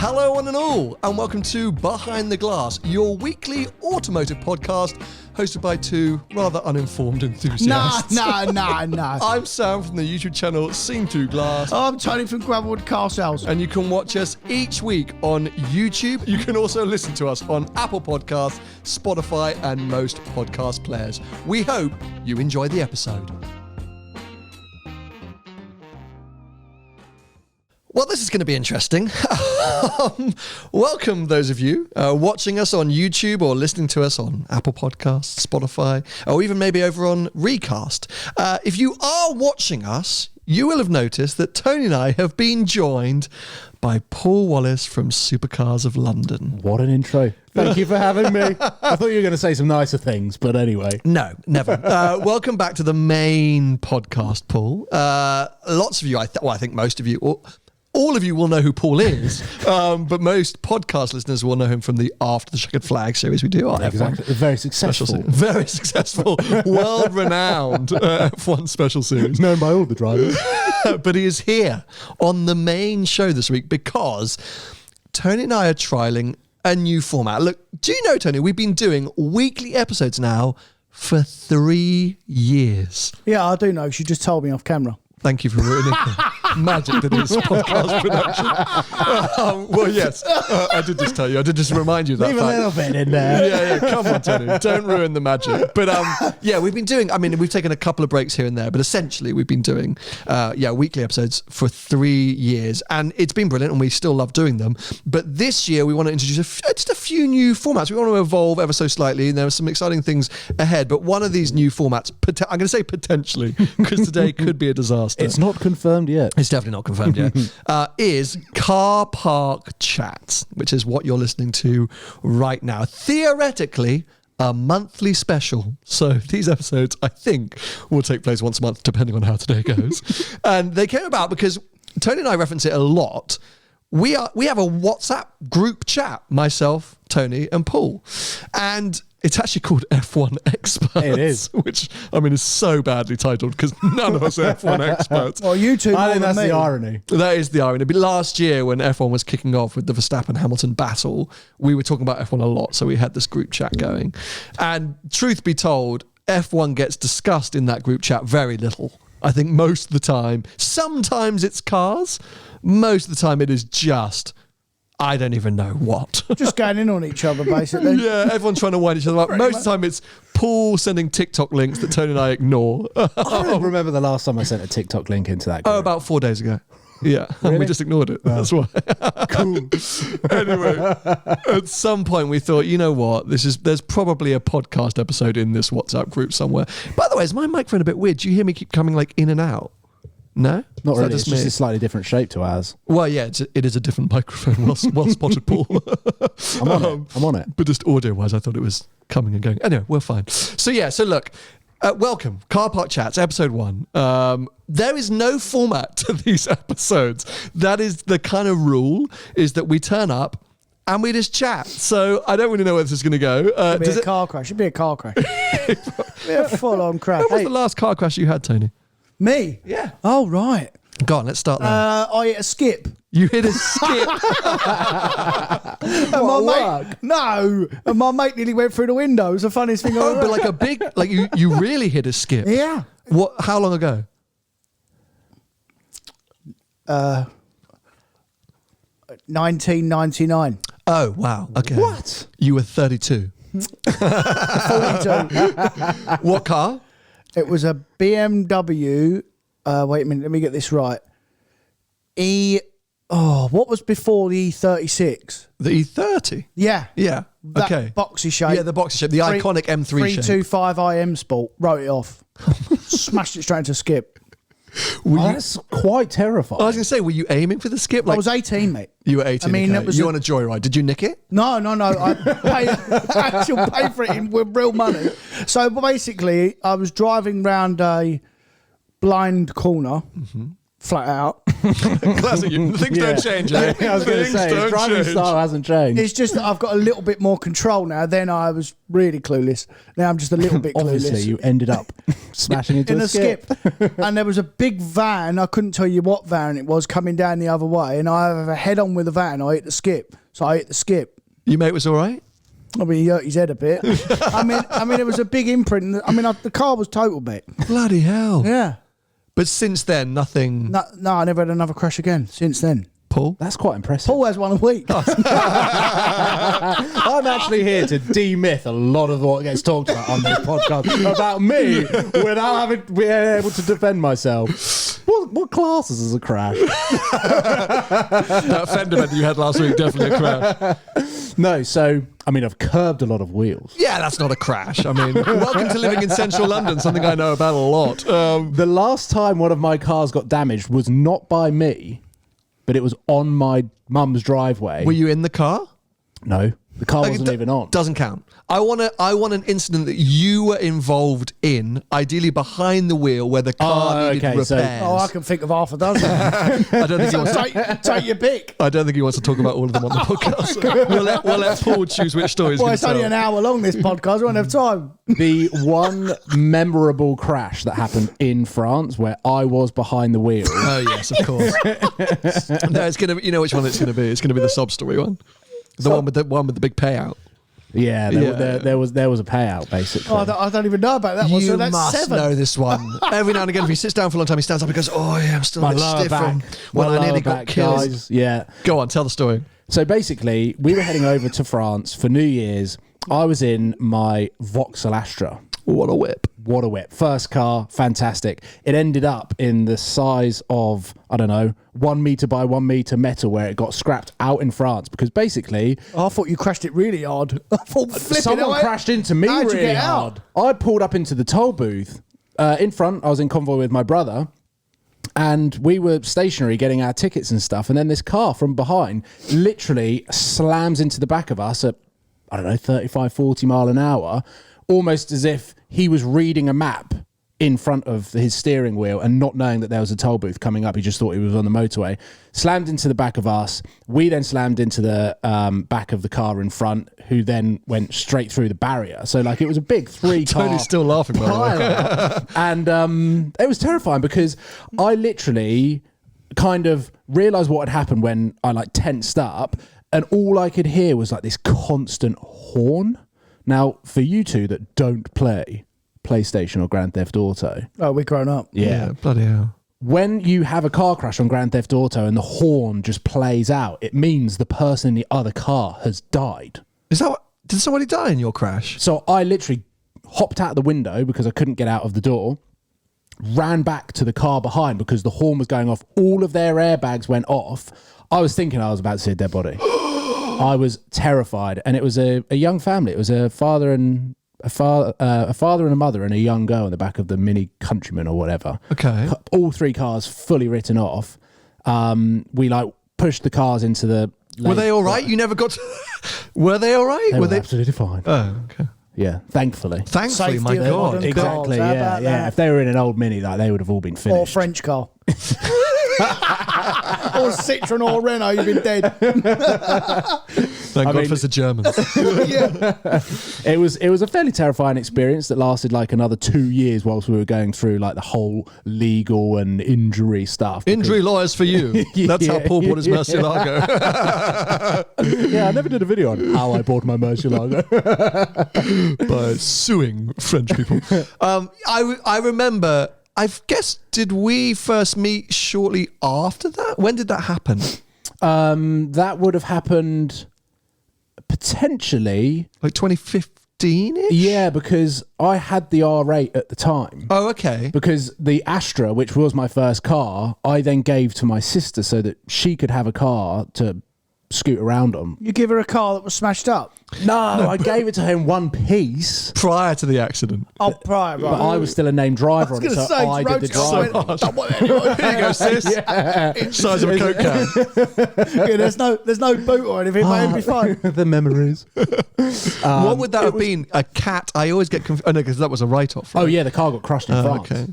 Hello one and all, and welcome to Behind the Glass, your weekly automotive podcast hosted by two rather uninformed enthusiasts. No. I'm Sam from the YouTube channel Seen Through Glass. I'm Tony from Gravelwood Car Sales. And you can watch us each week on YouTube. You can also listen to us on Apple Podcasts, Spotify, and most podcast players. We hope you enjoy the episode. Well, this is going to be interesting. Welcome, those of you watching us on YouTube or listening to us on Apple Podcasts, Spotify, or even maybe over on Recast. If you are watching us, you will have noticed that Tony and I have been joined by Paul Wallace from Supercars of London. What an intro. Thank you for having me. I thought you were going to say some nicer things, but anyway. No, never. Welcome back to the main podcast, Paul. Lots of you, I think most of you... All of you will know who Paul is, but most podcast listeners will know him from the After the Checkered Flag series we do on Exactly. F1. Very successful. Very successful, world-renowned F1 special series. Known by all the drivers. But he is here on the main show this week because Tony and I are trialling a new format. Look, do you know, Tony, we've been doing weekly episodes now for 3 years. Yeah, I do know. She just told me off camera. Thank you for ruining the magic that is podcast production. Well, yes, I did just tell you. I did just remind you of that Leave fact. a little bit in there. Yeah, come on, Tony. Don't ruin the magic. But yeah, we've been doing, we've taken a couple of breaks here and there, but essentially we've been doing, weekly episodes for 3 years. And it's been brilliant and we still love doing them. But this year we want to introduce just a few new formats. We want to evolve ever so slightly. And there are some exciting things ahead. But one of these new formats, I'm going to say potentially, because today could be a disaster. It's not confirmed yet. It's definitely not confirmed yet. Is Car Park Chats, which is what you're listening to right now. Theoretically, a monthly special. So these episodes, I think, will take place once a month, depending on how today goes. And they came about because Tony and I reference it a lot. We have a WhatsApp group chat, myself, Tony, and Paul. And it's actually called F1 Experts. It is. Which, is so badly titled because none of us are F1 experts. Well, you two I more think than that's me. the irony. That is the irony. But last year when F1 was kicking off with the Verstappen-Hamilton battle, we were talking about F1 a lot, so we had this group chat going. And truth be told, F1 gets discussed in that group chat very little. I think most of the time, sometimes it's cars, most of the time it is just... I don't even know what. Just going in on each other, basically. Yeah, everyone's trying to wind each other up. Most of the time it's Paul sending TikTok links that Tony and I ignore. I don't remember the last time I sent a TikTok link into that group. Oh, about 4 days ago. Yeah, and we just ignored it. That's why. Cool. Anyway, at some point we thought, you know what? There's probably a podcast episode in this WhatsApp group somewhere. By the way, is my microphone a bit weird? Do you hear me keep coming like in and out? No? Not really. Just It's just me? a slightly different shape to ours. Well, yeah, it is a different microphone. Well spotted, Paul. I'm on it. But just audio-wise, I thought it was coming and going. Anyway, we're fine. So look, welcome, Car Park Chats, episode 1. There is no format to these episodes. That is the kind of rule, is that we turn up and we just chat. So I don't really know where this is going to go. It'd be a car crash. It'd be a car crash. It'd be a full-on crash. When was the last car crash you had, Tony? Me? Yeah. Oh, right. Go on, let's start there. I hit a skip. You hit a skip. And my mate nearly went through the window. It was the funniest thing I've ever But like a big, like you really hit a skip. Yeah. What? How long ago? 1999. Oh, wow. Okay. What? You were 32. 42. What car? It was a BMW. Wait a minute, let me get this right. What was before the E36? The E30. Yeah. Yeah. That Okay. boxy shape. Yeah, the boxy shape, the iconic M3 shape. 325 IM Sport. Wrote it off. Smashed it straight into skip. That's quite terrifying. I was going to say, were you aiming for the skip? I was 18, mate. You were 18. I mean, okay. it was you on a joyride. Did you nick it? No. I paid for it with real money. So basically, I was driving round a blind corner flat out. Classic. Things don't change, eh? I was going to Things say, his don't driving change. style hasn't changed. It's just that I've got a little bit more control now. Then I was really clueless. Now I'm just a little bit Obviously, clueless. you ended up smashing into In a a skip. And there was a big van. I couldn't tell you what van it was coming down the other way. And I have a head on with the van. I hit the skip. So I hit the skip. Your mate was all right? I mean, he hurt his head a bit. I mean, it was a big imprint. I mean, the car was total bit. Bloody hell. Yeah. But since then, nothing. No, I never had another crash again since then. Paul? That's quite impressive. Paul has one a week. I'm actually here to demyth a lot of what gets talked about on this podcast about me without being able to defend myself. What classes as a crash? That fender bender you had last week, definitely a crash. No, so, I mean, I've curbed a lot of wheels. Yeah, that's not a crash. I mean, welcome to living in central London, something I know about a lot. The last time one of my cars got damaged was not by me, but it was on my mum's driveway. Were you in the car? No, the car wasn't even on. Doesn't count. I want an incident that you were involved in, ideally behind the wheel, where the car needed repairs. I can think of half a dozen. I don't think he wants to. Take your pick. I don't think he wants to talk about all of them on the podcast. We'll let Paul choose which story he's Well, going it's to only tell. an hour long, this podcast. We won't have time. The one memorable crash that happened in France where I was behind the wheel. Oh yes, of course. No, it's gonna. You know which one it's gonna be. It's gonna be the sob story one, the one with the big payout. Yeah, there was a payout basically. Oh, I don't even know about that one. You So that's must 7. know this one. Every now and again, if he sits down for a long time, he stands up and goes, "Oh yeah, I'm still a My bit lower stiff from back, when my I nearly lower got back, killed." guys. Yeah. Go on, tell the story. So basically, we were heading over to France for New Year's. I was in my Vauxhall Astra. What a whip! What a whip. First car, fantastic. It ended up in the size of, I don't know, 1 metre by 1 metre metal where it got scrapped out in France because basically... I thought you crashed it really hard. I thought someone crashed into me How'd you really get hard. out? I pulled up into the toll booth. In front, I was in convoy with my brother. And we were stationary getting our tickets and stuff. And then this car from behind literally slams into the back of us at, I don't know, 35, 40 mile an hour, almost as if he was reading a map in front of his steering wheel and not knowing that there was a toll booth coming up. He just thought he was on the motorway. Slammed into the back of us. We then slammed into the back of the car in front, who then went straight through the barrier. So like it was a big 3-car Tony's still laughing, by the way. pile-up. And it was terrifying because I literally kind of realised what had happened when I like tensed up, and all I could hear was like this constant horn. Now, for you two that don't play PlayStation or Grand Theft Auto. Oh, we're grown up. Yeah. Bloody hell. When you have a car crash on Grand Theft Auto and the horn just plays out, it means the person in the other car has died. Is that what? Did somebody die in your crash? So I literally hopped out the window because I couldn't get out of the door, ran back to the car behind because the horn was going off. All of their airbags went off. I was thinking I was about to see a dead body. I was terrified, and it was a young family. It was a father and a mother and a young girl in the back of the Mini Countryman or whatever. Okay. All 3 cars fully written off. We like pushed the cars into the lane. Were they all right? You never got to... Were they all right? They were absolutely fine. Oh, okay. Yeah, thancefully. Thankfully, Safety my of God. modern Exactly, cars. How yeah, about yeah. that? If they were in an old Mini, like they would have all been Or finished. French car. Or Citroen or Renault, you've been dead. Thank God mean- for the Germans. It was a fairly terrifying experience that lasted like another 2 years whilst we were going through like the whole legal and injury stuff. Injury lawyers for you. That's how Paul bought his Murcielago. Yeah, I never did a video on how I bought my Murcielago. By suing French people. I remember, I guess, did we first meet shortly after that? When did that happen? That would have happened potentially. Like 2015-ish? Yeah, because I had the R8 at the time. Oh, okay. Because the Astra, which was my first car, I then gave to my sister so that she could have a car to scoot around on. You give her a car that was smashed up. No, I gave it to her in one piece. Prior to the accident. Oh, right. But I was still a named driver on it, so I did the driving. Don't want anyone. Here you go, sis. Size of a Coke can. Yeah, there's no boot or anything, but it'd be fine. The memories. What would that have been? A cat? I always get confused. Oh, no, because that was a write-off. Right? Oh, yeah, the car got crushed in France. Okay.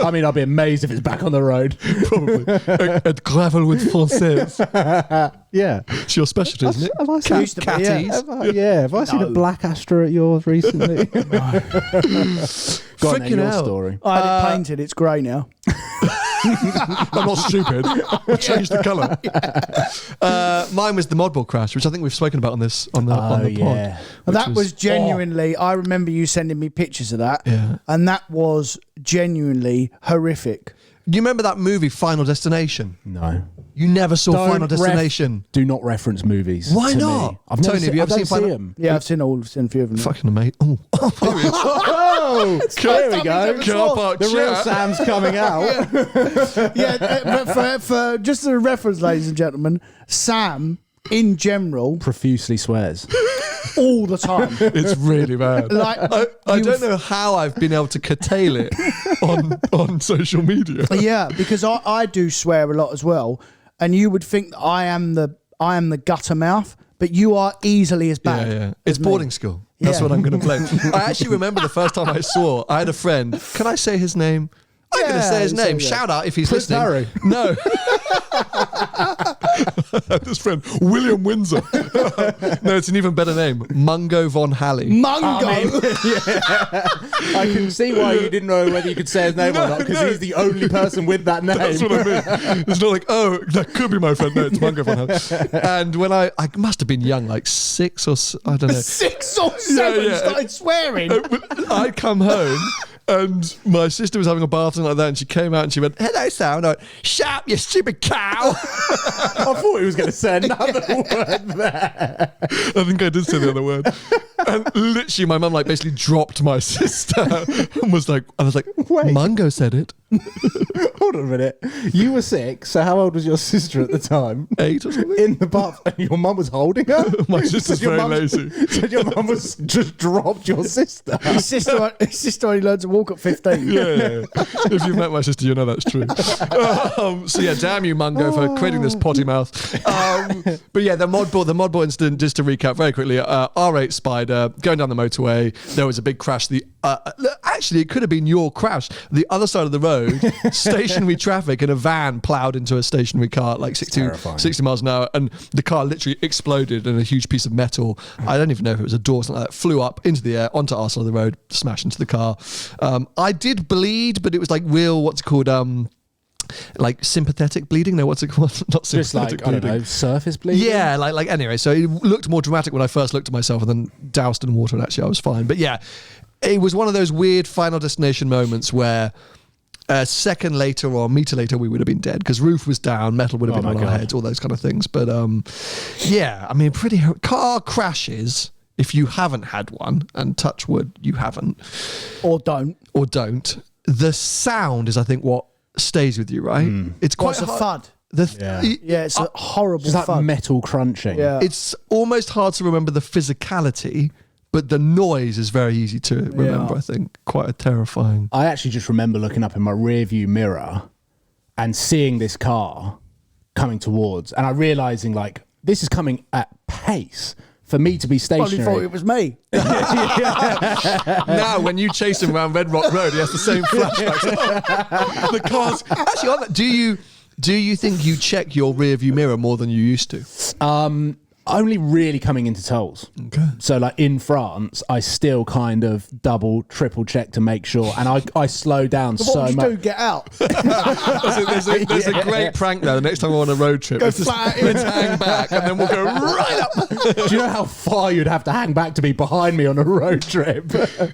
I mean, I'd be amazed if it's back on the road. Probably. A gravel with Française. Yeah. It's your specialty, isn't it? Have I seen, Used to be, yeah. Catties. have I seen a black Astra at yours recently? Go on then, Freaking your hell. story. I had it painted. It's grey now. I'm not stupid. I changed the colour. Mine was the Modball crash, which I think we've spoken about on the pod. Yeah. That was genuinely. I remember you sending me pictures of that, and that was genuinely horrific. Do you remember that movie Final Destination? No. You never saw Final Destination. Do not reference movies. Why to not? Me. I've never Tony, have you ever seen Final? them. Yeah, I've seen a few of them. Fucking amazing. Oh, Oh, there we go. Car park The real chat. Sam's coming out. But for just as a reference, ladies and gentlemen, Sam in general Profusely swears. all the time. It's really bad. Like I don't know how I've been able to curtail it on social media. Yeah, because I do swear a lot as well, and you would think that I am the gutter mouth, but you are easily as bad. Yeah. as It's me. boarding school. That's Yeah. what I'm going to play. I actually remember the first time I swore. I had a friend. Can I say his name? I'm going to say his name. yeah. Shout out if he's Prince listening. Harry. No. This friend, William Windsor. No, it's an even better name. Mungo von Halley. Mungo. I can see why you didn't know whether you could say his name or not, because he's the only person with that name. That's what I mean. It's not like, oh, that could be my friend. No, it's Mungo von Halley. And when I must have been young, like 6 or I don't know. 6 or 7 Yeah. started swearing. I'd come home and my sister was having a bath and like that, and she came out and she went, "Hello, Sam." And I went, "Shut up, you stupid cow." I thought he was going to say another word there. I think I did say the other word. And literally, my mum like basically dropped my sister and was like, Wait. Mungo said it. Hold on a minute. You were 6, so how old was your sister at the time? 8 or something. In the bath, and your mum was holding her? My sister's Your very mum's- lazy. So your mum was just dropped your sister? His sister only learned to walk at 15. Yeah. If you've met my sister, you know that's true. So yeah, damn you, Mungo, for creating this potty mouth. But yeah, the modball incident, just to recap very quickly, R8 Spider going down the motorway. There was a big crash. Actually, it could have been your crash. The other side of the road, stationary traffic, and a van ploughed into a stationary car at like 60 miles an hour, and the car literally exploded, and a huge piece of metal, I don't even know if it was a door or something like that, flew up into the air onto our side of the road, smashed into the car. I did bleed, but it was like real, what's it called? Like sympathetic bleeding? No, what's it called? Not Just sympathetic like, I bleeding. don't know, surface bleeding? Yeah, like anyway, so it looked more dramatic when I first looked at myself and then doused in water, and actually I was fine. But yeah, it was one of those weird Final Destination moments where a second later or a meter later we would have been dead because roof was down, metal would have been on our heads, all those kind of things. But yeah, I mean, car crashes, if you haven't had one, and touch wood, you haven't. Or don't. The sound is, I think, what stays with you, right? It's quite What's a hard. thud? Yeah, it's a horrible Just like thud. metal crunching. Yeah. It's almost hard to remember the physicality, but the noise is very easy to remember, I think. Quite a terrifying. I actually just remember looking up in my rear view mirror and seeing this car coming towards, and I realising like this is coming at pace for me to be Probably stationary. thought it was me. Now, when you chase him around Red Rock Road, he has the same flashbacks. The cars. Actually, on that, do you think you check your rear view mirror more than you used to? Only really coming into tolls. Okay. So like in France, I still kind of double, triple check to make sure, and I slow down What so would you much. do? Get out. There's a great prank now. The next time we're on a road trip, Go let's flat in. hang back, and then we'll go right up. Do you know how far you'd have to hang back to be behind me on a road trip?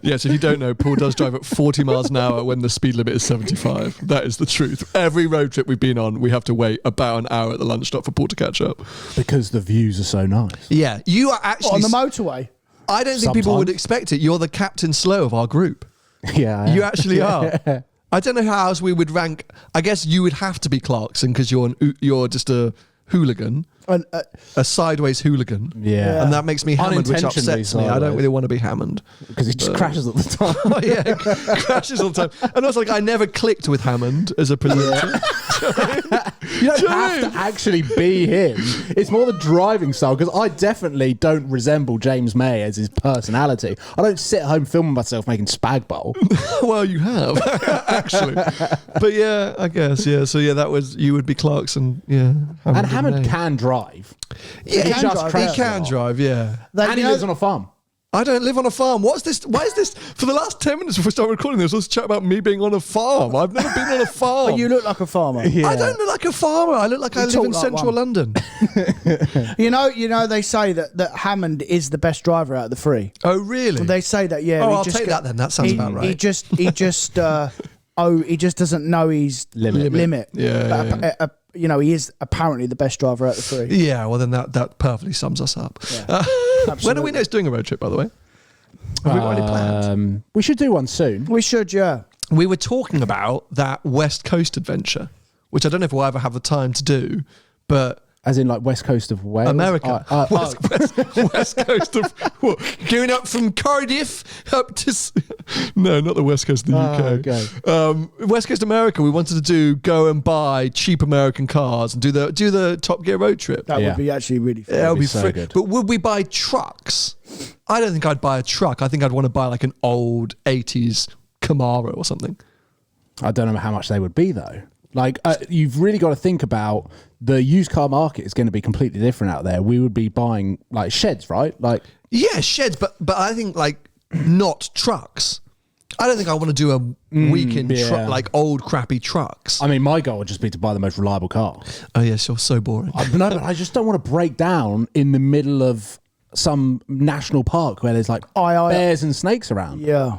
Yes, if you don't know, Paul does drive at 40 miles an hour when the speed limit is 75. That is the truth. Every road trip we've been on, we have to wait about an hour at the lunch stop for Paul to catch up. Because the views are so nice. Yeah, you are actually On the motorway. I don't think people would Sometimes. expect it. You're the Captain Slow of our group. Yeah, You actually are. I don't know how else we would rank. I guess you would have to be Clarkson because you're just a hooligan, And, a sideways hooligan. Yeah. And that makes me hammered, which Unintentionally upsets me. I don't sideways. really want to be hammered. Because he just crashes all the time. Oh, yeah, crashes all the time. And also, like, I never clicked with Hammond as a presenter. You don't have to actually be him. It's more the driving style, because I definitely don't resemble James May as his personality. I don't sit at home filming myself making spag bowl. Well, you have, actually. But yeah, I guess, yeah. So yeah, that was, you would be Clarkson, yeah. And Hammond May. can drive. Yeah, He can just drive, crashes He a can lot. drive, yeah. Like, And he you know- lives on a farm. I don't live on a farm. What's this? Why is this? For the last 10 minutes before we start recording this, let's chat about me being on a farm. I've never been on a farm. But you look like a farmer. Yeah. I don't look like a farmer. I look like I live talk in like central one. London. You know, they say that Hammond is the best driver out of the three. Oh, really? They say that, yeah. Oh, he I'll just take go- that then. That sounds he, about right. He just he just doesn't know his limit. Yeah, But, you know, he is apparently the best driver out of the three. Yeah, well, then that perfectly sums us up. When are we Absolutely. next doing a road trip, by the way? Have we got any plans? We should do one soon. We should, yeah. We were talking about that West Coast adventure, which I don't know if we'll ever have the time to do, but As in, like, west coast of Wales? America. West Coast of what? Going up from Cardiff up to no, not the West Coast of the UK. Okay. West Coast America. We wanted to go and buy cheap American cars and do the Top Gear road trip. That Yeah. would be actually really fun. That would be be so free. good. But would we buy trucks? I don't think I'd buy a truck. I think I'd want to buy like an old 80s Camaro or something. I don't know how much they would be, though. Like, you've really got to think about the used car market is going to be completely different out there. We would be buying, like, sheds, right? Like, Yeah, sheds, but I think like not trucks. I don't think I want to do a week in yeah. like old crappy trucks. I mean, my goal would just be to buy the most reliable car. Oh yes, you're so boring. No, but I just don't want to break down in the middle of some national park where there's, like, bears and snakes around. Yeah.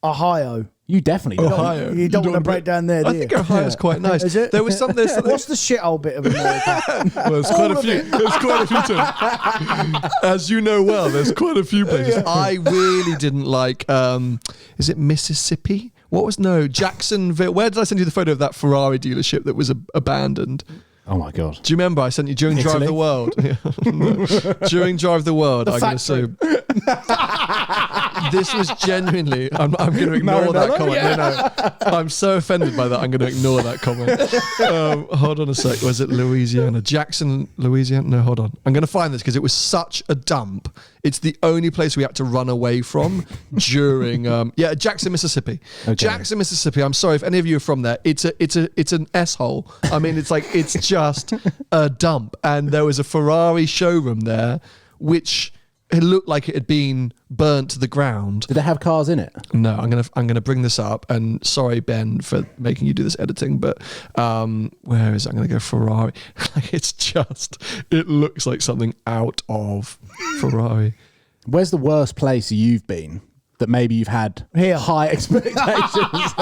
Ohio. You definitely don't. Ohio. You don't want to break down there, do I you? think Ohio's quite nice. Is it? There was some. There's What's the shithole bit of America? well, there's quite a few. There's quite a few. To, as you know well, there's quite a few places. I really didn't like. Is it Mississippi? What was Jacksonville? Where did I send you the photo of that Ferrari dealership that was abandoned? Oh, my God. Do you remember I sent you during Drive Italy? the World? No. During Drive the World, I'm going to say this was genuinely. I'm going to ignore that comment. Yeah. No, I'm so offended by that. I'm going to ignore that comment. Hold on a sec. Was it Louisiana? Jackson, Louisiana? No, hold on. I'm going to find this because it was such a dump. It's the only place we had to run away from during. Jackson, Mississippi. Okay. Jackson, Mississippi. I'm sorry if any of you are from there. It's an S-hole. I mean, it's just a dump. And there was a Ferrari showroom there, which it looked like it had been burnt to the ground. Did they have cars in it? No, I'm gonna bring this up, and sorry Ben for making you do this editing, but where is it? I'm gonna go Ferrari. It looks like something out of Ferrari. Where's the worst place you've been that maybe you've had Here. high expectations?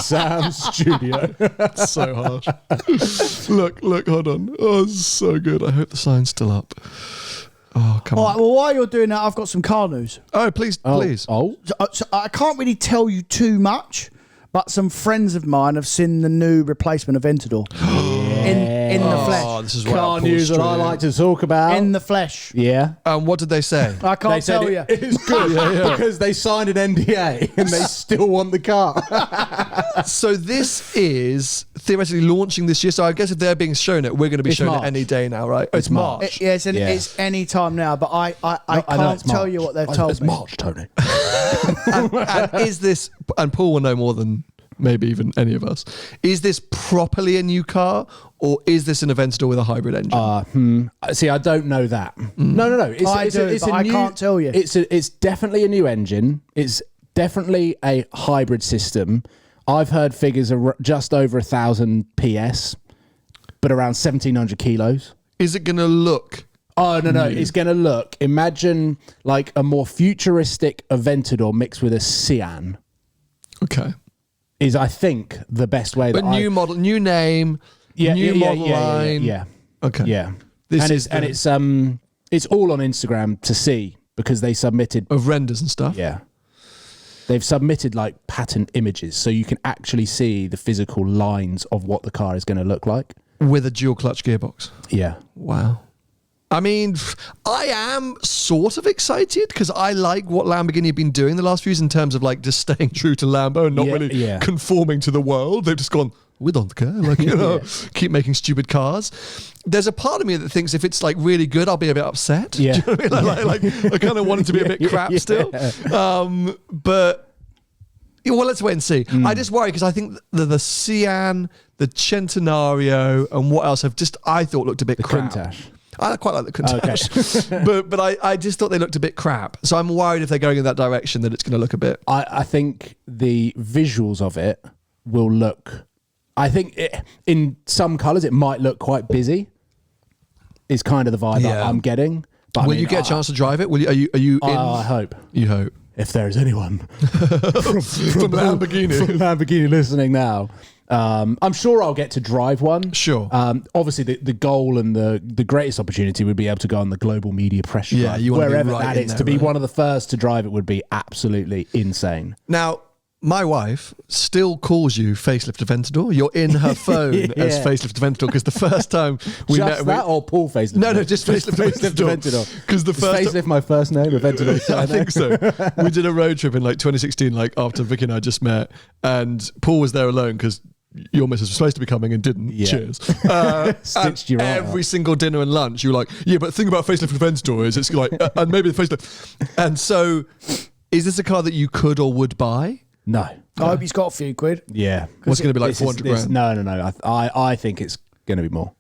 Sam's studio. So harsh. Look, hold on. Oh, this is so good. I hope the sign's still up. Oh, come All on. right, well, while you're doing that, I've got some car news. Oh, please. Oh, So I can't really tell you too much, but some friends of mine have seen the new replacement Aventador in the flesh. Oh, this is right car up news Paul's that I street. like to talk about. In the flesh. Yeah. What did they say? I They can't said tell you. it's good because they signed an NDA and they still want the car. So this is theoretically launching this year. So I guess if they're being shown it, we're going to be It's shown March. it any day now, right? Oh, it's March. It's any time now, but I I know can't it's tell March. you what they've told It's me. March, Tony. And is this, and Paul will know more than maybe even any of us, is this properly a new car, or is this an Aventador with a hybrid engine? See, I don't know that. No. I can't tell you. It's definitely a new engine. It's definitely a hybrid system. I've heard figures are just over 1,000 PS, but around 1,700 kilos. Is it going to look? Oh, no. It's going to look, imagine like a more futuristic Aventador mixed with a Sian Okay. is, I think, the best way But that new model, new name, new model line. Yeah. Okay. Yeah. This It's all on Instagram to see because they submitted. Of renders and stuff. Yeah. They've submitted like pattern images so you can actually see the physical lines of what the car is going to look like. With a dual clutch gearbox. Yeah. Wow. I mean, I am sort of excited because I like what Lamborghini have been doing the last few years in terms of like just staying true to Lambo and not really conforming to the world. They've just gone, we don't care, like, you know, keep making stupid cars. There's a part of me that thinks if it's like really good, I'll be a bit upset. Yeah. Do you know what I mean? Like, I kind of want it to be a bit crap still. But well, let's wait and see. I just worry because I think the Sian, the Centenario, and what else have just, I thought looked a bit crap. Countach. I quite like the Countach, but I just thought they looked a bit crap. So I'm worried if they're going in that direction that it's going to look a bit. I think the visuals of it will look. I think in some colours it might look quite busy. Is kind of the vibe I'm getting. But will you get a chance to drive it? Will you? Are you in? I hope. You hope. If there is anyone from Lamborghini listening now. I'm sure I'll get to drive one. Sure. Obviously, the goal and the greatest opportunity would be able to go on the global media press drive. You want wherever to be right that is. there, To be right? one of the first to drive it would be absolutely insane. Now, my wife still calls you Facelift Aventador. You're in her phone as Facelift Aventador because the first time we Just met... that or Paul Facelift? No, just Facelift Aventador. Because the first... Is Facelift my first name? Aventador? I think so. We did a road trip in like 2016, like after Vicky and I just met, and Paul was there alone because your missus was supposed to be coming and didn't. Yeah. Cheers. Stitched you right every up. single dinner and lunch, you were like, yeah, but the thing about Facelift Aventador is it's like, and maybe the facelift. And so, is this a car that you could or would buy? No. I hope he's got a few quid. Yeah. What's going to be like This 400 is- grand? No. I think it's going to be more.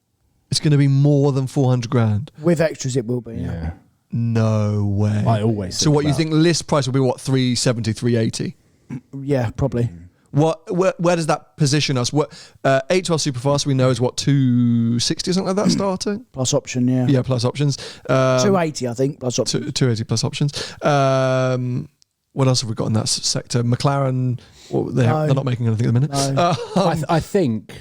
It's going to be more than 400 grand. With extras, it will be. Yeah. No way. I always So think what you about- think list price will be what, 370, 380? Yeah, probably. Where does that position us? What 812 Superfast we know is what, 260 or something like that starting? Plus option, yeah. Yeah, plus options. 280, I think, plus option. 280 plus options. What else have we got in that sector? McLaren, they're not making anything at the minute. No. I think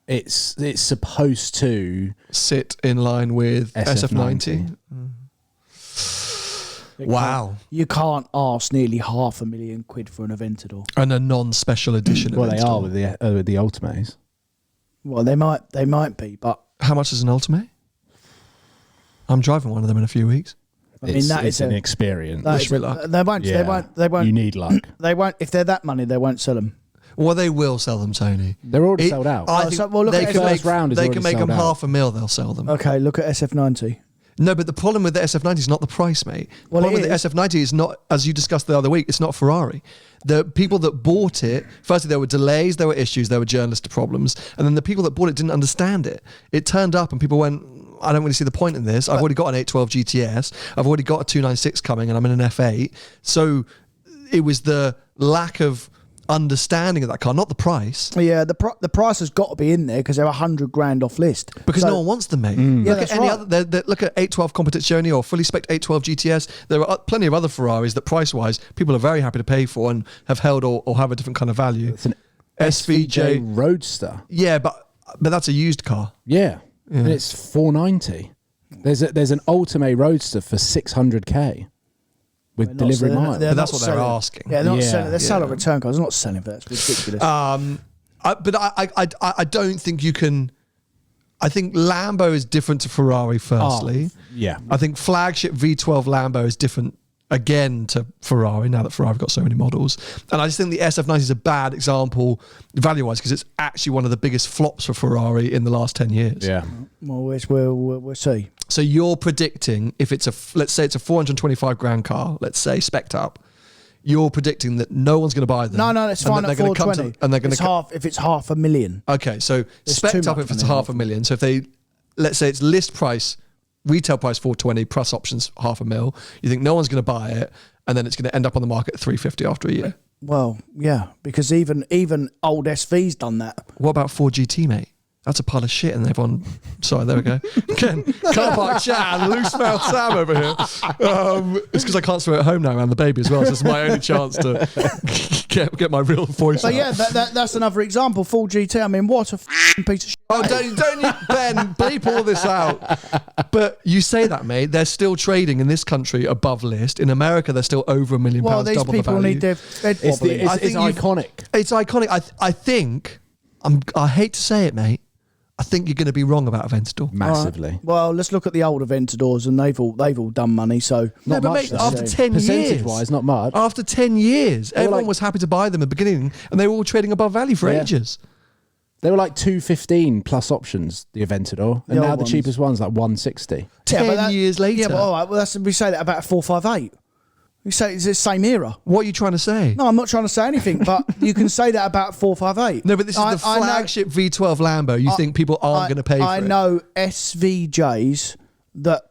it's supposed to Sit in line with SF90. Wow. You can't ask nearly £500,000 for an Aventador. And a non-special edition. Well, they Aventador. are with the Ultimates. Well, they might be, but How much is an Ultimate? I'm driving one of them in a few weeks. I mean that it's is an experience. that Wish is me luck. They won't. Yeah. They won't. You need luck. They won't. If they're that money, they won't sell them. Well, they will sell them, Tony. They're already sold out. I Oh, think so- well, look they at can first make, round is they already can make them sold out. $500,000, they'll sell them. Okay, look at SF90. No, but the problem with the SF90 is not the price, mate. The Well, problem it with the SF90 is not, as you discussed the other week, it's not Ferrari. The people that bought it, firstly, there were delays, there were issues, there were journalist problems, and then the people that bought it didn't understand it. It turned up and people went, I don't really see the point in this. I've already got an 812 GTS. I've already got a 296 coming and I'm in an F8. So it was the lack of understanding of that car, not the price. Yeah, the price has got to be in there because they're £100,000 off list. Because So- no one wants them, mate. Yeah, Look that's at any right. other. Look at 812 Competizione or fully spec 812 GTS. There are plenty of other Ferraris that, price-wise, people are very happy to pay for and have held or have a different kind of value. It's an SVJ. Roadster. Yeah, but that's a used car. Yeah. And it's $490. There's an Ultimate Roadster for $600K with They're not delivery selling- miles. they're But that's not what they're selling- asking. Yeah, they're not Yeah. selling. They're selling Yeah. return cars. They're not selling for that. It's ridiculous. But I don't think you can. I think Lambo is different to Ferrari. Firstly, yeah. I think flagship V12 Lambo is different again to Ferrari now that Ferrari have got so many models. And I just think the SF90 is a bad example value-wise because it's actually one of the biggest flops for Ferrari in the last 10 years. Yeah. Well, we'll see. So you're predicting if it's let's say it's a 425 grand car, let's say spec'd up, you're predicting that no one's going to buy them. No, it's and fine that at they're gonna come 420. and they're going to If it's $500,000. Okay, so It's spec'd too up much if it's money. $500,000. So if they, let's say it's list price, retail price 420 plus options $500,000, you think no one's going to buy it, and then it's going to end up on the market at 350 after a year. Well, yeah, because even old SV's done that. What about 4GT, mate? That's a pile of shit, and everyone. Sorry, there we go. Again, car park chat and loose mouth Sam over here. It's because I can't swear at home now around the baby as well, so it's my only chance to get my real voice But out. yeah, that's another example. Full GT. I mean, what a piece of shit. Oh, don't you, Ben, bleep all this out. But you say that, mate. They're still trading in this country above list. In America, they're still over £1 million, Well, these double the people value. need their bed It's, wobbling. it's I think iconic. It's iconic. I think, I hate to say it, mate, I think you're going to be wrong about Aventador. Massively. Right. Well, let's look at the old Aventadors, and they've all done money. So No, Not but much, mate, though. after 10 years. Percentage-wise, not much. After 10 years, everyone like- was happy to buy them at the beginning, and they were all trading above value for Yeah. ages. They were like 215 plus options, the Aventador, and The now old the ones. cheapest one's like 160. 10 years later. Yeah, but all right. Well, we say that about a 458. We say it's the same era. What are you trying to say? No, I'm not trying to say anything, but you can say that about 458. No, but this is the I know- flagship V12 Lambo. You think people aren't going to pay for I it? know SVJs that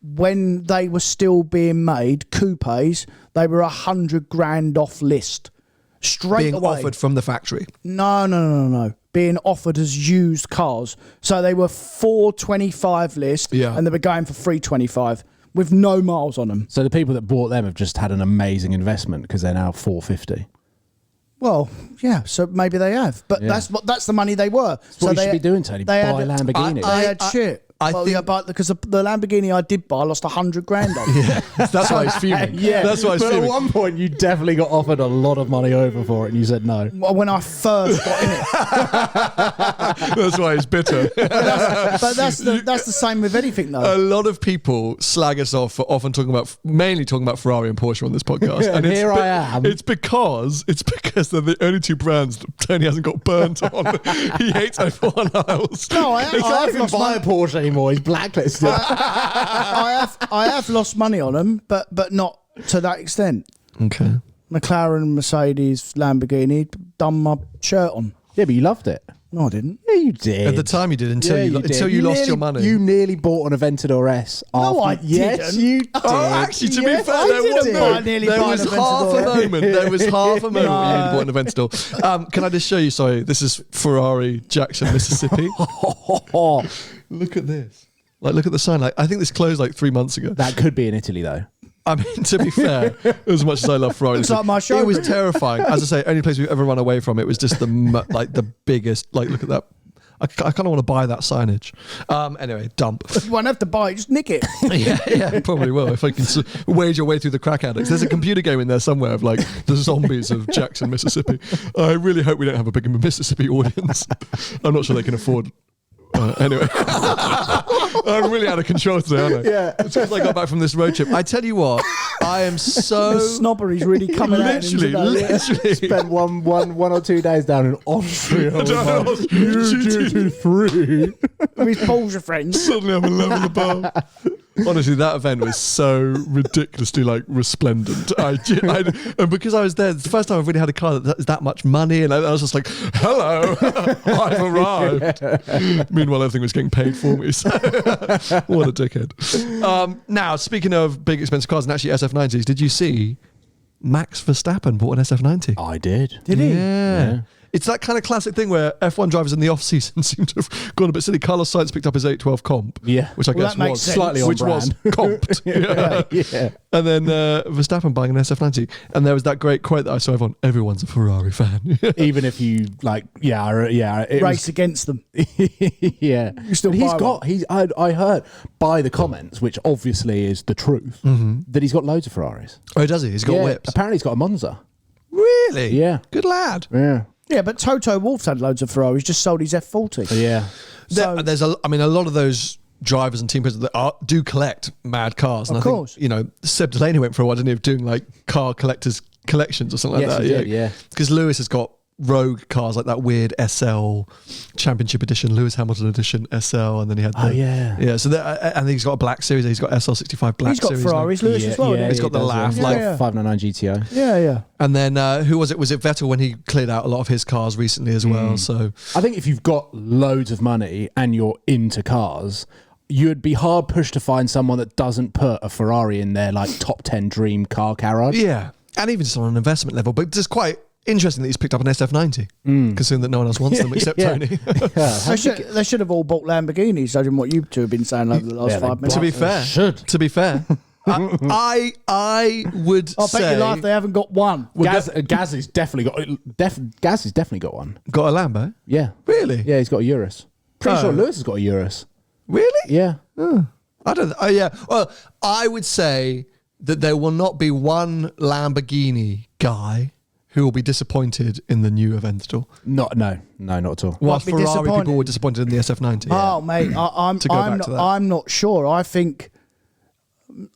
when they were still being made, coupes, they were 100 grand off list. Straight Being away. offered from the factory. No. Being offered as used cars. So they were 425 list, Yeah. and they were going for 325 with no miles on them. So the people that bought them have just had an amazing investment because they're now 450. Well, yeah, so maybe they have, but Yeah. that's the money they were. What you they should be doing, Tony. they Buy had- Lamborghini. They had shit. I Well, think- yeah, but because the Lamborghini I did buy, I lost 100 grand on. Yeah. That's why he's fuming. Yeah. That's why he's but at fuming. one point, you definitely got offered a lot of money over for it, and you said no. When I first got in it, That's why he's bitter. but that's the same with anything though. A lot of people slag us off for often mainly talking about Ferrari and Porsche on this podcast. Yeah, and it's here I am. It's because they're the only two brands that Tony hasn't got burnt on. He hates F1 aisles. No, I have lost buy money. a Porsche anymore. He's blacklisted. I have lost money on them, but not to that extent. Okay. McLaren, Mercedes, Lamborghini, done my shirt on. Yeah, but you loved it. No, I didn't. Yeah, you did. At the time you did until you did. lost nearly- your money. You nearly bought an Aventador S. No, after- I Yes, didn't. you did. Oh, actually, to Yes, be fair, I there didn't. was, nearly there buy was an half a Aventador. moment. There was half a moment when you No. nearly bought an Aventador. Can I just show you? Sorry, this is Ferrari Jackson, Mississippi. Look at this. Like, look at the sign. Like, I think this closed like 3 months ago. That could be in Italy, though. I mean, to be fair, as much as I love Ferrari, Looks like my it was showroom. terrifying. As I say, only place we've ever run away from. It was just the biggest. Like, look at that. I kind of want to buy that signage. Anyway, dump. You won't have to buy it, just nick it. yeah, probably will if I can wade your way through the crack addicts. There's a computer game in there somewhere of like the zombies of Jackson, Mississippi. I really hope we don't have a big Mississippi audience. I'm not sure they can afford. Anyway, I'm really out of control today, aren't I? Yeah. It's because I got back from this road trip. I tell you what, I am so The snobbery's really coming out. in him literally. today. Spent one or 2 days down in Austria. Don't- You 2 3. With his Porsche friends. Suddenly I'm a level above. Honestly, that event was so ridiculously like resplendent. And because I was there, it's the first time I've really had a car that is that much money, and I was just like, "Hello, I've arrived." Meanwhile, everything was getting paid for me. So what a dickhead. Now, speaking of big expensive cars and actually SF90s, did you see Max Verstappen bought an SF90? I did. Did he? Yeah. It's that kind of classic thing where F1 drivers in the off season seem to have gone a bit silly. Carlos Sainz picked up his 812 comp, Yeah. which I Well, guess that makes was sense. Slightly on which was brand. comped. Yeah. And then Verstappen buying an SF90, and there was that great quote that I saw everyone's a Ferrari fan. Even if you like, it Race against them. yeah. You still But he's buy got. I heard by the comments, which obviously is the truth, that he's got loads of Ferraris. Oh, does he? He's got Yeah, whips. apparently he's got a Monza. Really? Yeah. Good lad. Yeah. Yeah, but Toto Wolff's had loads of Ferraris, just sold his F40. Yeah. So- There's a lot of those drivers and team presidents that do collect mad cars. And Of I course. think, Seb Delaney went for a while, didn't he, of doing like car collectors collections or something Yes, like that. he did, yeah. Because Lewis has got rogue cars like that weird SL Championship Edition, Lewis Hamilton Edition SL, and then he had yeah. So and he's got a black series. He's got SL65 black He's got series now. Ferraris, Lewis, as well. He's got the laugh, like- 599 GTO. Yeah. And then who was it? Was it Vettel when he cleared out a lot of his cars recently as well? So I think if you've got loads of money and you're into cars, you'd be hard pushed to find someone that doesn't put a Ferrari in their like top 10 dream car garage. yeah, and even just on an investment level, but just quite interesting that he's picked up an SF90, considering that no one else wants them except Yeah. Tony. They should have all bought Lamborghinis, judging what you two have been saying over the last Yeah, they 5 minutes. To be fair, should. To be fair, I would I bet say your life they haven't got one. Gaz has definitely got one. got a Lambo. Yeah. Really? Yeah, he's got a Urus. Pretty Oh. sure Lewis has got a Urus. Really? Yeah. I don't. Oh yeah. Well, I would say that there will not be one Lamborghini guy who will be disappointed in the new Aventador? No, not at all. Whilst be Ferrari disappointed? people were disappointed in the SF90. Oh, mate, I'm not sure. I think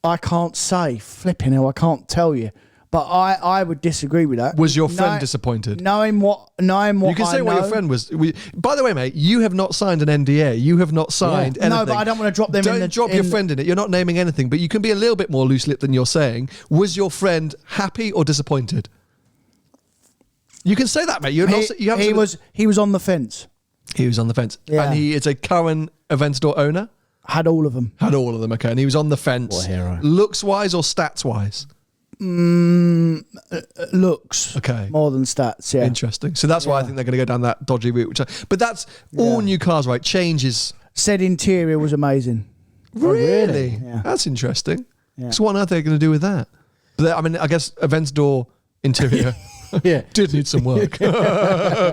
I can't say. Flipping hell, I can't tell you. But I would disagree with that. Was your friend disappointed? Knowing what You can say what your friend was. By the way, mate, you have not signed an NDA. You have not signed anything. No, but I don't want to drop them Don't drop your friend in it. You're not naming anything, but you can be a little bit more loose-lipped than you're saying. Was your friend happy or disappointed? You can say that, mate. He was on the fence. He was on the fence. Yeah. And he is a current Aventador owner? Had all of them. Had all of them, okay. And he was on the fence. What a hero. Looks-wise or stats-wise? Looks. Okay. More than stats, yeah. Interesting. So that's why I think they're going to go down that dodgy route. But that's all new cars, right? Changes. Said interior was amazing. Really? Yeah. That's interesting. Yeah. So what on earth are they going to do with that? But I mean, I guess Aventador interior Yeah. did need some work. Yeah,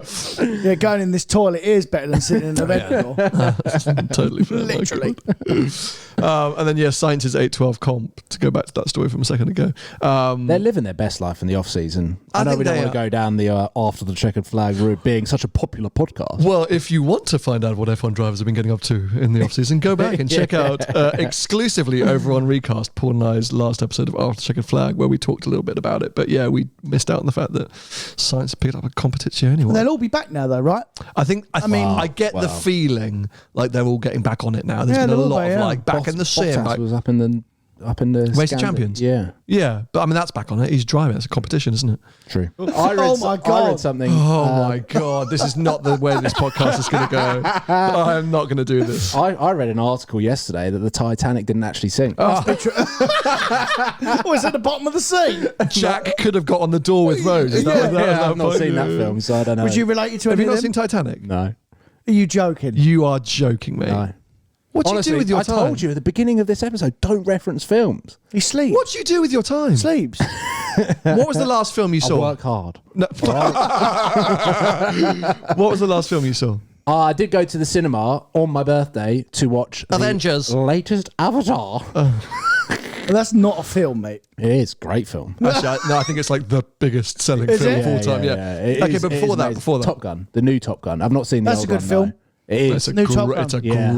going in this toilet is better than sitting in a Aventador. Totally fair. Literally. And then, Science's 812 comp, to go back to that story from a second ago. They're living their best life in the off-season. I know think we don't they want to go down the after the checkered flag route being such a popular podcast. Well, if you want to find out what F1 drivers have been getting up to in the off-season, go back and check out exclusively over on Recast, Paul and I's last episode of After the Checkered Flag, where we talked a little bit about it. But yeah, we missed out on the fact that Science picked up a competition anyway. They'll all be back now, though, right? I get the feeling like they're all getting back on it now. There's been a lot of back in the sim. Bottas was up in the Race of Champions. Yeah, but I mean that's back on it. He's driving. It's a competition, isn't it? True. Oh my God. I read something. Oh my God, this is not the way this podcast is going to go. I'm not going to do this. I read an article yesterday that the Titanic didn't actually sink. Was at the bottom of the sea? Jack could have got on the door with Rose. Is that I've not seen that film, so I don't know. Would you relate it to Have any you of not them? seen Titanic? No. Are you joking? You are joking, mate. No. What do Honestly, you do with your I time? told you at the beginning of this episode, don't reference films. He sleeps. What do you do with your time? Sleeps. What was the last film you I saw? work hard. No. What was the last film you saw? I did go to the cinema on my birthday to watch Avengers. the latest Avatar. That's not a film, mate. It is a great film. Actually, I think it's like the biggest selling Is film it? of all time. It Okay, is- but it before is that, amazing. Top Gun, the new Top Gun. I've not seen the That's old a good one, film. no. It is. It's a New Top great Gun. film. Yeah,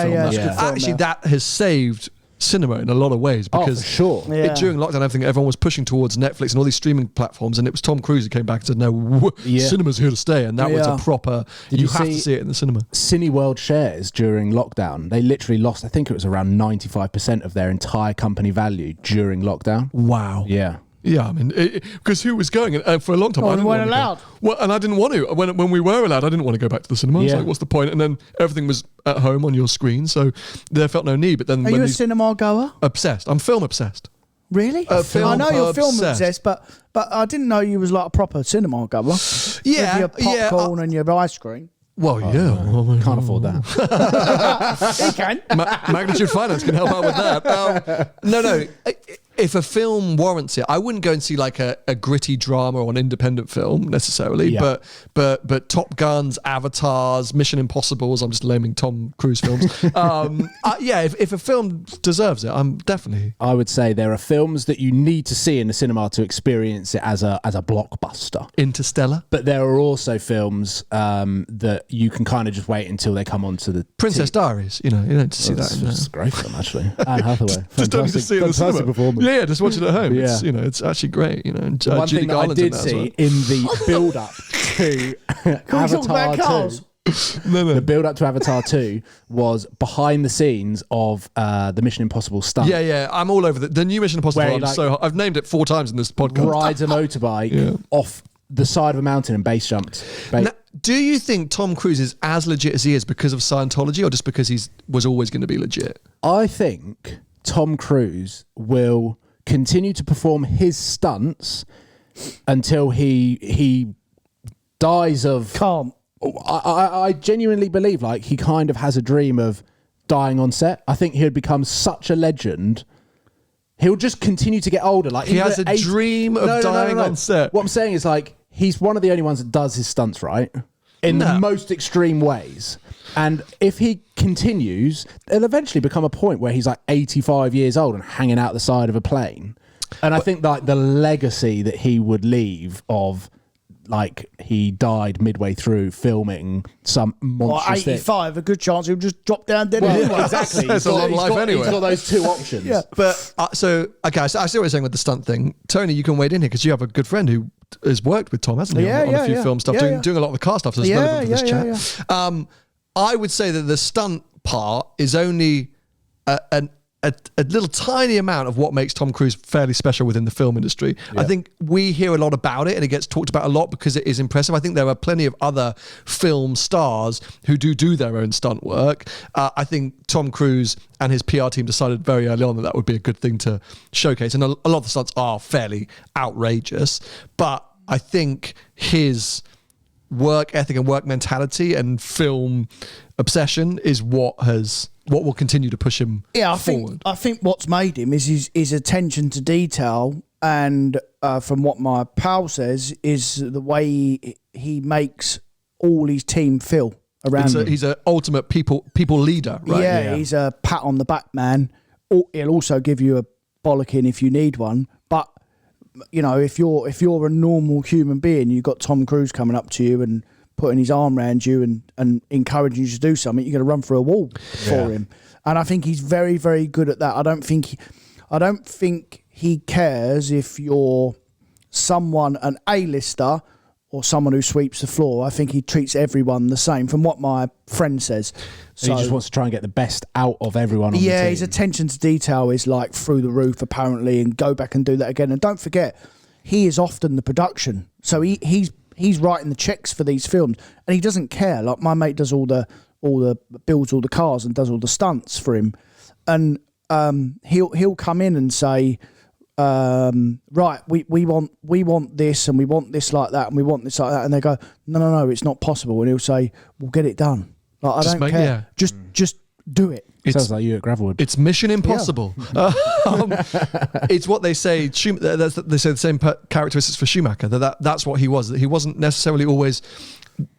That. that's a good film, Actually, yeah. that has saved cinema in a lot of ways Oh, because for sure. Yeah. during lockdown, everyone was pushing towards Netflix and all these streaming platforms, and it was Tom Cruise who came back and said, "No, cinema's here to stay," and that was a proper. You have to see it in the cinema. Cineworld shares during lockdown, they literally lost, I think it was around 95% of their entire company value during lockdown. Wow. Yeah. Yeah, I mean, because who was going? And for a long time, I didn't weren't want to allowed. go. Well, and I didn't want to. When we were allowed, I didn't want to go back to the cinema. I was Yeah. like, what's the point? And then everything was at home on your screen, so there felt no need. But then Are you a cinema goer? obsessed. I'm film obsessed. Really? Film I know you're film obsessed. obsessed, but I didn't know you was like a proper cinema goer. Yeah, With your popcorn and your ice cream. Well, yeah. Can't afford that. He can. Magnitude Finance can help out with that. No. If a film warrants it, I wouldn't go and see like a gritty drama or an independent film necessarily. Yeah. But Top Guns, Avatars, Mission Impossibles. I'm just naming Tom Cruise films. If a film deserves it, I'm definitely. I would say there are films that you need to see in the cinema to experience it as a blockbuster. Interstellar. But there are also films that you can kind of just wait until they come onto the Princess Diaries. You don't see that. It's a great film, actually. Anne Hathaway. Just don't need to see it in the cinema. Performance. Yeah, just watch it at home. Yeah. It's actually great. And One Judy thing that I Garland's in did that as see well. in the build-up to Can we talk about Avatar cars? 2, No. the build-up to Avatar 2 was behind the scenes of the Mission Impossible stunt. Yeah. I'm all over the new Mission Impossible. Where he, I've named it 4 times in this podcast. Rides a motorbike off the side of a mountain and base jumped. Now, do you think Tom Cruise is as legit as he is because of Scientology, or just because he was always going to be legit? I think Tom Cruise will continue to perform his stunts until he dies of... Can't. I genuinely believe like he kind of has a dream of dying on set. I think he'll become such a legend. He'll just continue to get older. Like He has a dream of dying on set. What I'm saying is like he's one of the only ones that does his stunts right in the most extreme ways. And if he continues, there'll eventually become a point where he's like 85 years old and hanging out the side of a plane. And I think like the legacy that he would leave of, like, he died midway through filming some monstrous thing. 85, a good chance he'll just drop down dead. Well, exactly. It's a long life anyway. He's got those two options. Yeah. But so I see what you're saying with the stunt thing. Tony, you can wade in here because you have a good friend who has worked with Tom, hasn't he? On a few film stuff, doing a lot of the car stuff. So it's relevant for this chat. I would say that the stunt part is only a little tiny amount of what makes Tom Cruise fairly special within the film industry. I think we hear a lot about it and it gets talked about a lot because it is impressive. I think there are plenty of other film stars who do their own stunt work. I think Tom Cruise and his PR team decided very early on that would be a good thing to showcase. And a lot of the stunts are fairly outrageous, but I think his work ethic and work mentality and film obsession is what will continue to push him forward. I think what's made him is his attention to detail, and from what my pal says, is the way he makes all his team feel around him. He's an ultimate people leader, right? Yeah, he's a pat on the back man. He'll also give you a bollocking if you need one, but you know, if you're a normal human being, you've got Tom Cruise coming up to you and putting his arm around you and encouraging you to do something, you're going to run through a wall for him. And I think he's very, very good at that. I don't think he cares if you're an A-lister or someone who sweeps the floor. I think he treats everyone the same, from what my friend says. So he just wants to try and get the best out of everyone on the team. His attention to detail is like through the roof, apparently, and go back and do that again. And don't forget, he is often the production. So he's writing the checks for these films, and he doesn't care. Like, my mate does all the builds all the cars and does all the stunts for him, and he'll come in and say, right, we want this, and we want this like that, and we want this like that, and they go, no, it's not possible, and he'll say, we'll get it done. Like, I don't care. Just do it. Sounds like you at Gravelwood. It's mission impossible. It's what they say. They say the same characteristics for Schumacher. That's what he was. That he wasn't necessarily always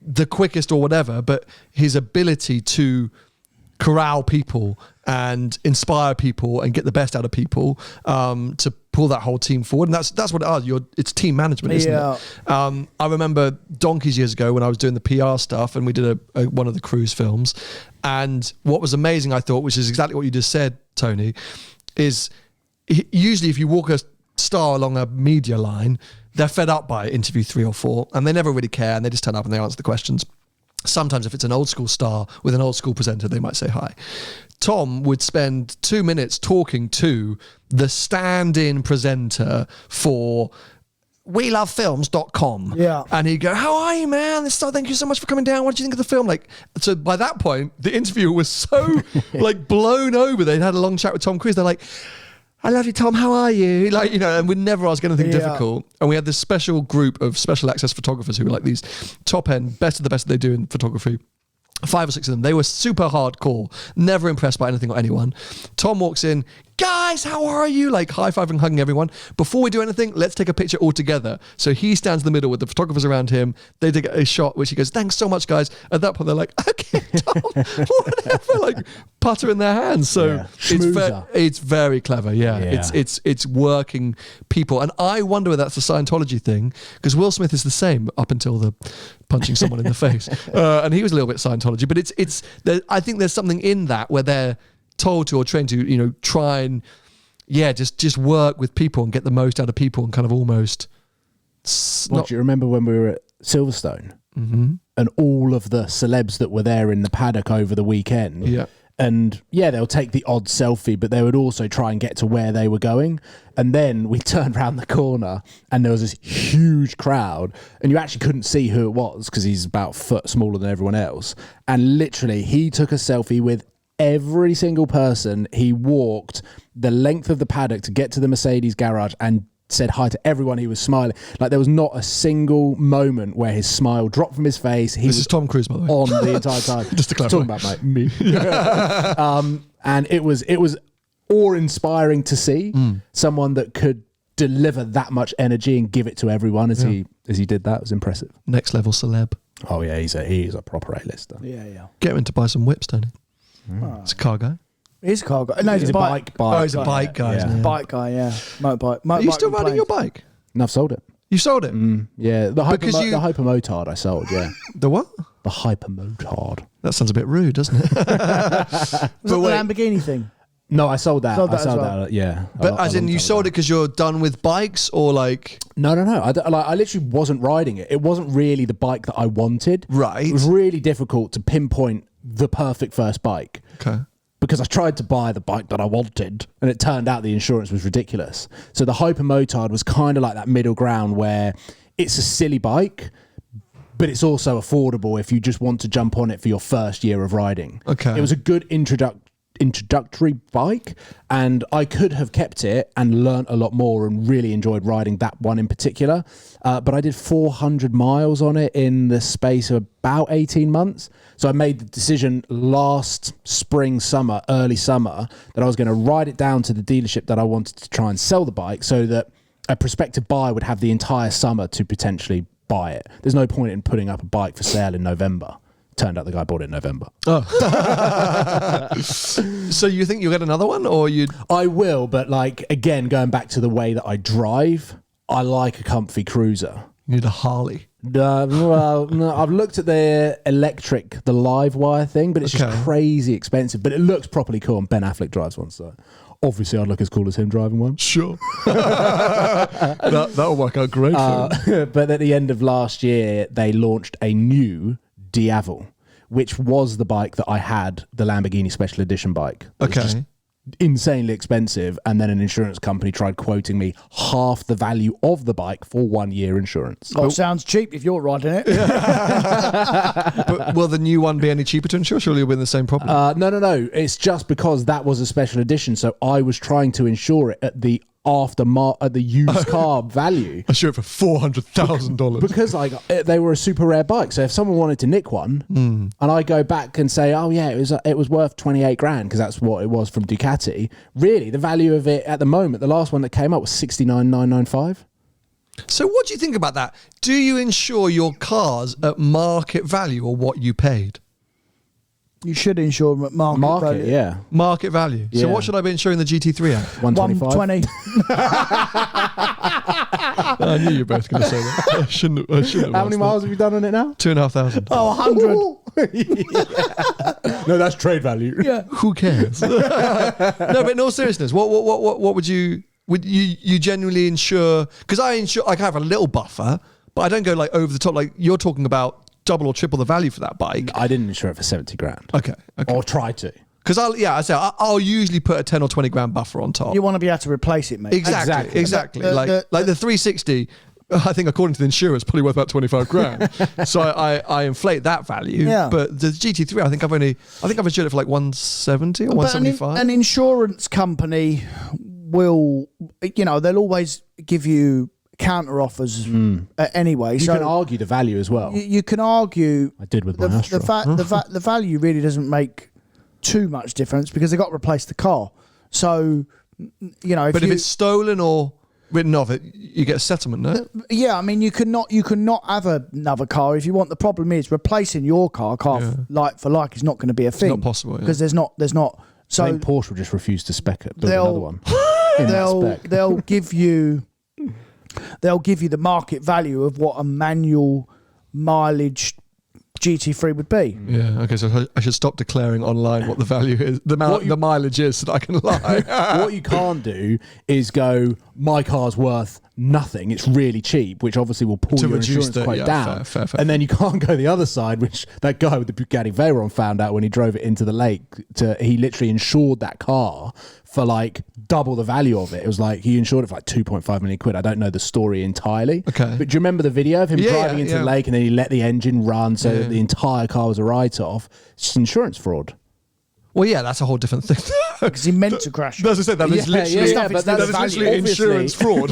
the quickest or whatever, but his ability to corral people and inspire people and get the best out of people, to pull that whole team forward. And that's what it is. It's team management, isn't it? I remember donkeys years ago when I was doing the PR stuff, and we did one of the Cruise films. And what was amazing, I thought, which is exactly what you just said, Tony, is usually if you walk a star along a media line, they're fed up by interview 3 or 4, and they never really care, and they just turn up and they answer the questions. Sometimes if it's an old school star with an old school presenter, they might say hi. Tom would spend 2 minutes talking to the stand-in presenter for WeLoveFilms.com. Yeah. And he'd go, how are you, man? Thank you so much for coming down. What did you think of the film? Like, so by that point, the interviewer was so like blown over. They'd had a long chat with Tom Cruise. They're like, I love you, Tom. How are you? Like, you know, and we'd never ask anything difficult. And we had this special group of special access photographers who were like these top end, best of the best they do in photography. 5 or 6 of them. They were super hardcore, never impressed by anything or anyone. Tom walks in, guys, how are you? Like high-fiving, hugging everyone. Before we do anything, let's take a picture all together. So he stands in the middle with the photographers around him. They take a shot, which he goes, thanks so much, guys. At that point, they're like, okay, Tom, whatever, like putter in their hands. So it's very clever. It's working people. And I wonder whether that's a Scientology thing, because Will Smith is the same up until the punching someone in the face. And he was a little bit Scientology, but I think there's something in that where they're told to or trained to, you know, try and just work with people and get the most out of people and kind of almost. Do you remember when we were at Silverstone and all of the celebs that were there in the paddock over the weekend? Yeah. And they'll take the odd selfie, but they would also try and get to where they were going. And then we turned around the corner and there was this huge crowd, and you actually couldn't see who it was because he's about a foot smaller than everyone else. And literally he took a selfie with every single person. He walked the length of the paddock to get to the Mercedes garage and said hi to everyone. He was smiling. Like, there was not a single moment where his smile dropped from his face. This is Tom Cruise, by the way. On the entire time. Just to clarify. Talking about me. And it was awe-inspiring to see someone that could deliver that much energy and give it to everyone as he did that. It was impressive. Next level celeb. Oh yeah, he's a proper A-lister. Yeah. Get him to buy some whips, Tony. It's a car guy. He's a car guy. No, He's a bike Oh, he's a bike guy. Yeah. isn't he? Bike guy, yeah. Motorbike. Are you still riding your bike? And I've sold it. You sold it? Yeah, the Because you- hypermotard I sold. Yeah, The what? the hypermotard. That sounds a bit rude, doesn't it? Was that the Lamborghini thing? No, I sold that. Sold that I sold as well. that. Yeah, But as in, you sold it because you're done with bikes, or like, No. I literally wasn't riding it. It wasn't really the bike that I wanted. Right. It was really difficult to pinpoint the perfect first bike. okay, Because I tried to buy the bike that I wanted, and it turned out the insurance was ridiculous. So the hypermotard was kind of like that middle ground where it's a silly bike, but it's also affordable if you just want to jump on it for your first year of riding. Okay. It was a good introductory bike, and I could have kept it and learnt a lot more and really enjoyed riding that one in particular. But I did 400 miles on it in the space of about 18 months. So I made the decision last early summer, that I was going to ride it down to the dealership that I wanted to try and sell the bike, so that a prospective buyer would have the entire summer to potentially buy it. There's no point in putting up a bike for sale in November. Turned out the guy bought it in November. so you think you'll get another one, or you? I will, but like, again, going back to the way that I drive, I like a comfy cruiser. You need a Harley. Well, no, I've looked at the electric, the live wire thing, but it's just crazy expensive. But it looks properly cool, and Ben Affleck drives one, so obviously I'd look as cool as him driving one. Sure. That'll work out great for him. But at the end of last year, they launched a new Diavel, which was the bike that I had, the Lamborghini Special Edition bike. It was just insanely expensive, and then an insurance company tried quoting me half the value of the bike for 1 year insurance. Oh, sounds cheap if you're riding it. But will the new one be any cheaper to insure? Surely you'll be in the same problem. No. It's just because that was a special edition, so I was trying to insure it at the used car value. I insure it for $400,000. Because they were a super rare bike, so if someone wanted to nick one, and I go back and say, "Oh yeah, it was worth 28 grand," because that's what it was from Ducati. Really, the value of it at the moment, the last one that came up was 69,995. So what do you think about that? Do you insure your cars at market value, or what you paid? You should insure market value. Yeah, Market value. So Yeah. what should I be insuring the GT3 at? 125. 120. I knew you were both going to say that. I shouldn't have. How many miles have you done on it now? 2,500. Oh, 100. No, that's trade value. Yeah. Who cares? No, but in all seriousness, what would you genuinely insure? Because I have a little buffer, but I don't go like over the top. Like you're talking about double or triple the value for that bike. I didn't insure it for 70 grand. Okay. Or try to. Because I'll usually put a 10 or 20 grand buffer on top. You want to be able to replace it, mate. Exactly. The- Like the 360, I think according to the insurer, it's probably worth about 25 grand. So I inflate that value. Yeah. But the GT3, I think I've insured it for like 170 or 175. An insurance company will, they'll always give you counter offers anyway. You So can argue the value as well. you can argue I did with my Astra. the value really doesn't make too much difference because they've got to replace the car. So, if it's stolen or written off, you get a settlement, no? yeah, I mean, you cannot have another car if you want. The problem is replacing your car like for like is not going to be a thing. Not possible, yeah. because there's not. So I think Porsche will just refuse to spec it. Build another one. In that spec. They'll give you the market value of what a manual mileage GT3 would be. Yeah. Okay. So I should stop declaring online what the value is, the mileage is, so that I can lie. What you can't do is go, my car's worth nothing, it's really cheap, which obviously will pull To your reduce insurance quite down. Fair. And then you can't go the other side, which that guy with the Bugatti Veyron found out when he drove it into the lake. He literally insured that car for like double the value of it. It was like he insured it for like 2.5 million quid. I don't know the story entirely. Okay. But do you remember the video of him driving into the lake and then he let the engine run so that the entire car was a write-off? It's just insurance fraud. Well, yeah, that's a whole different thing. Because he meant to crash it. As I said, that is literally, but that that's is literally obviously- insurance fraud.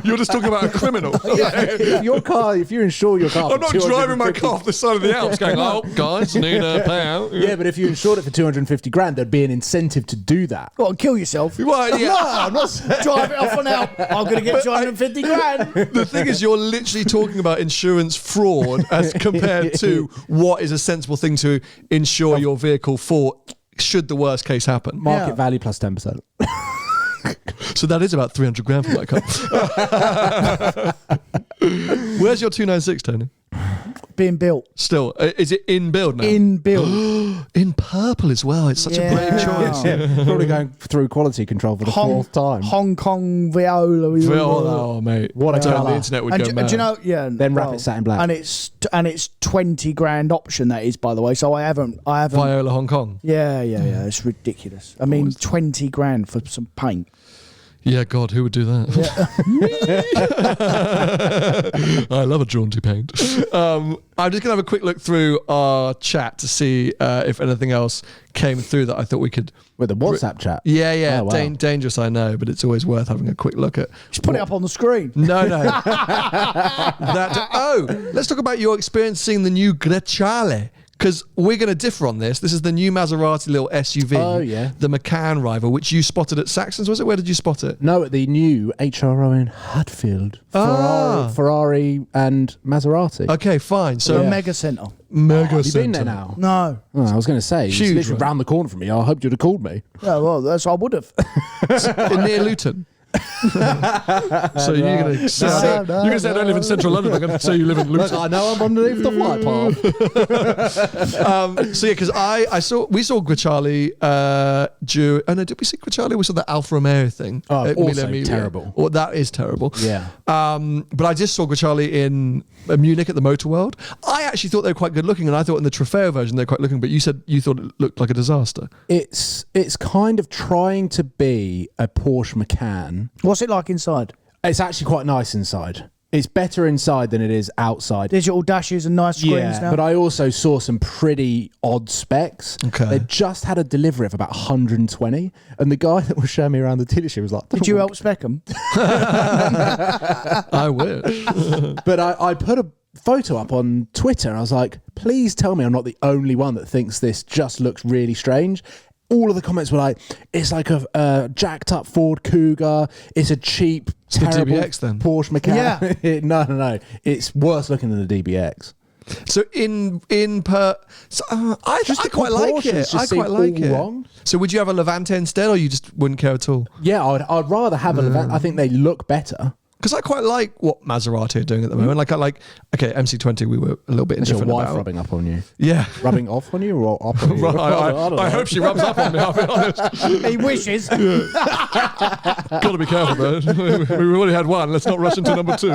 You're just talking about a criminal. If you insure your car, I'm not driving my car off the side of the Alps going, oh, guys, need a payout. Yeah, but if you insured it for 250 grand, there'd be an incentive to do that. Go on, kill yourself. Well, yeah. No, I'm not drive it off and out. I'm going to get 250 grand. The thing is, you're literally talking about insurance fraud as compared to what is a sensible thing to insure your vehicle for should the worst case happen. Market value plus 10%. So that is about 300 grand for that car. Where's your 296, Tony? Being built. Still, is it in build now? In build. In purple as well. It's such a brave choice. Yeah. Probably going through quality control for the fourth time. Hong Kong Viola. Oh, mate. What a colour. The internet would And go mad. do you know? Yeah. Then wrap it satin black. And it's 20 grand option, that is, by the way. So I haven't. Viola Hong Kong. Yeah. It's ridiculous. I mean, 20 grand for some paint. Yeah, God, who would do that? Yeah. I love a jaunty paint. I'm just going to have a quick look through our chat to see if anything else came through that I thought we could... With the WhatsApp chat? Yeah. Oh, wow. Dangerous, I know, but it's always worth having a quick look at. Just put it up on the screen. No. Let's talk about your experience seeing the new Grecciale. Because we're going to differ on this. This is the new Maserati little SUV. Oh, yeah. The McCann rival, which you spotted at Saxon's, was it? Where did you spot it? No, at the new HRO in Hatfield. Ah. Ferrari and Maserati. Okay, fine. So The Mega Centre. Mega Have you been Centre. there now? No. Oh, I was going to say, it's Huge, literally right? round the corner from me. I hoped you'd have called me. Yeah, well, that's I would have. Near Luton. So you're going to say I don't live in central London. I'm going to say you live in Luton. I know I'm underneath the flight path. So yeah, because we saw Grecciale did we see Grecciale? We saw the Alfa Romeo thing. Oh, at also Mille Miglia. terrible. Well, that is terrible. Yeah. But I just saw Grecciale in Munich at the Motor World. I actually thought they were quite good looking, and I thought in the Trofeo version they're quite looking. But you said you thought it looked like a disaster. It's kind of trying to be a Porsche Macan. What's it like inside? It's actually quite nice inside. It's better inside than it is outside. Digital dashes and nice screens now. But I also saw some pretty odd specs. Okay. They just had a delivery of about 120, and the guy that was showing me around the dealership was like, Did you help spec them? I wish. But I put a photo up on Twitter, and I was like, please tell me I'm not the only one that thinks this just looks really strange. All of the comments were like, it's like a jacked up Ford Cougar. It's a cheap, terrible DBX then? Porsche Macan. Yeah. No. It's worse looking than the DBX. So I quite like it. proportions I just quite seem like all it. wrong. So would you have a Levante instead, or you just wouldn't care at all? Yeah, I'd rather have a Levante. I think they look better. Because I quite like what Maserati are doing at the moment. MC20 we were a little bit Is your indifferent wife about. rubbing up on you? Yeah. Rubbing off on you or up on you? I hope she rubs up on me, I'll be honest. He wishes. Got to be careful, though. We've already had one. Let's not rush into number two.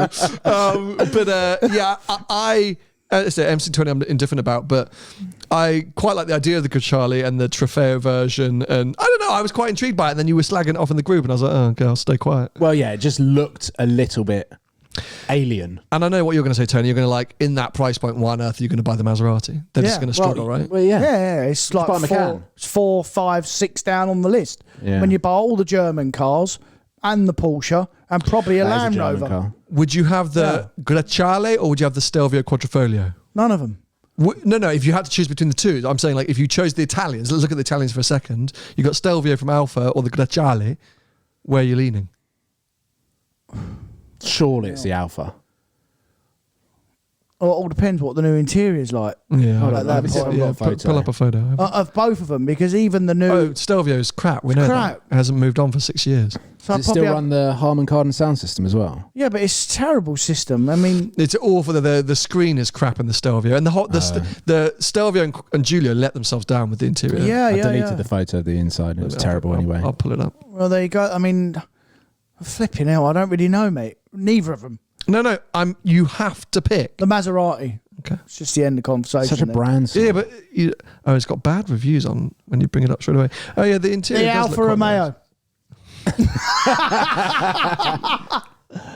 I say MC20 I'm indifferent about, but I quite like the idea of the Grecciale and the Trofeo version. And I don't know, I was quite intrigued by it. And then you were slagging it off in the group, and I was like, oh, okay, I'll stay quiet. Well, yeah, it just looked a little bit alien. And I know what you're going to say, Tony. You're going to in that price point, why on earth are you going to buy the Maserati? They're just going to struggle, right? Well, yeah. Yeah, it's like buy a Macan. 4, 5, 6 down on the list. Yeah. When you buy all the German cars and the Porsche and probably a That is Land German Rover. car. Would you have the Grecciale or would you have the Stelvio Quadrifoglio? None of them. No. If you had to choose between the two, I'm saying if you chose the Italians, let's look at the Italians for a second. You got Stelvio from Alfa or the Grecciale. Where are you leaning? Surely it's the Alpha. Well, it all depends what the new interior is like. Yeah, Hold on, let me see. I've got a photo. pull up a photo. Of both of them, because even the new... Oh, Stelvio's crap. We know crap. that. It hasn't moved on for 6 years. so I'd Does it still probably have- run the Harman Kardon sound system as well? Yeah, but it's a terrible system. I mean... It's awful. The screen is crap in the Stelvio, and the Stelvio and Giulio let themselves down with the interior. Yeah, I yeah, deleted yeah. the photo of the inside. It was terrible anyway. I'll pull it up. Well, there you go. I mean, flipping hell, I don't really know, mate. Neither of them. No. You have to pick. The Maserati. Okay. It's just the end of the conversation. Such a there. brand. Yeah, but it's got bad reviews on when you bring it up straight away. Oh yeah, the interior. The does Alfa look quite Romeo. nice.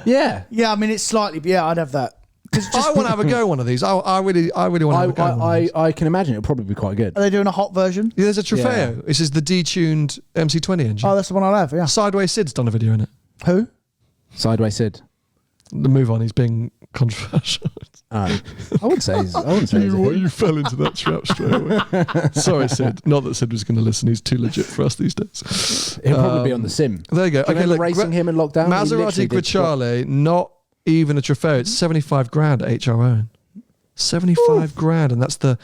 Yeah. Yeah, I mean, it's slightly... Yeah, I'd have that. I want to have a go one of these. I really want to have a go. One of these. I can imagine it'll probably be quite good. Are they doing a hot version? Yeah, there's a Trofeo. Yeah. This is the detuned MC20 engine. Oh, that's the one I'll have, yeah. Sideways Sid's done a video in it. Who? Sideways Sid. The move on, he's being controversial. I wouldn't say he's You fell into that trap straight away. Sorry, Sid. Not that Sid was going to listen. He's too legit for us these days. He'll probably be on the sim. There you go. Do you remember racing him in lockdown? He Maserati literally did Grecciale, not even a Trofeo. It's 75 grand at HRO. 75 grand, and that's the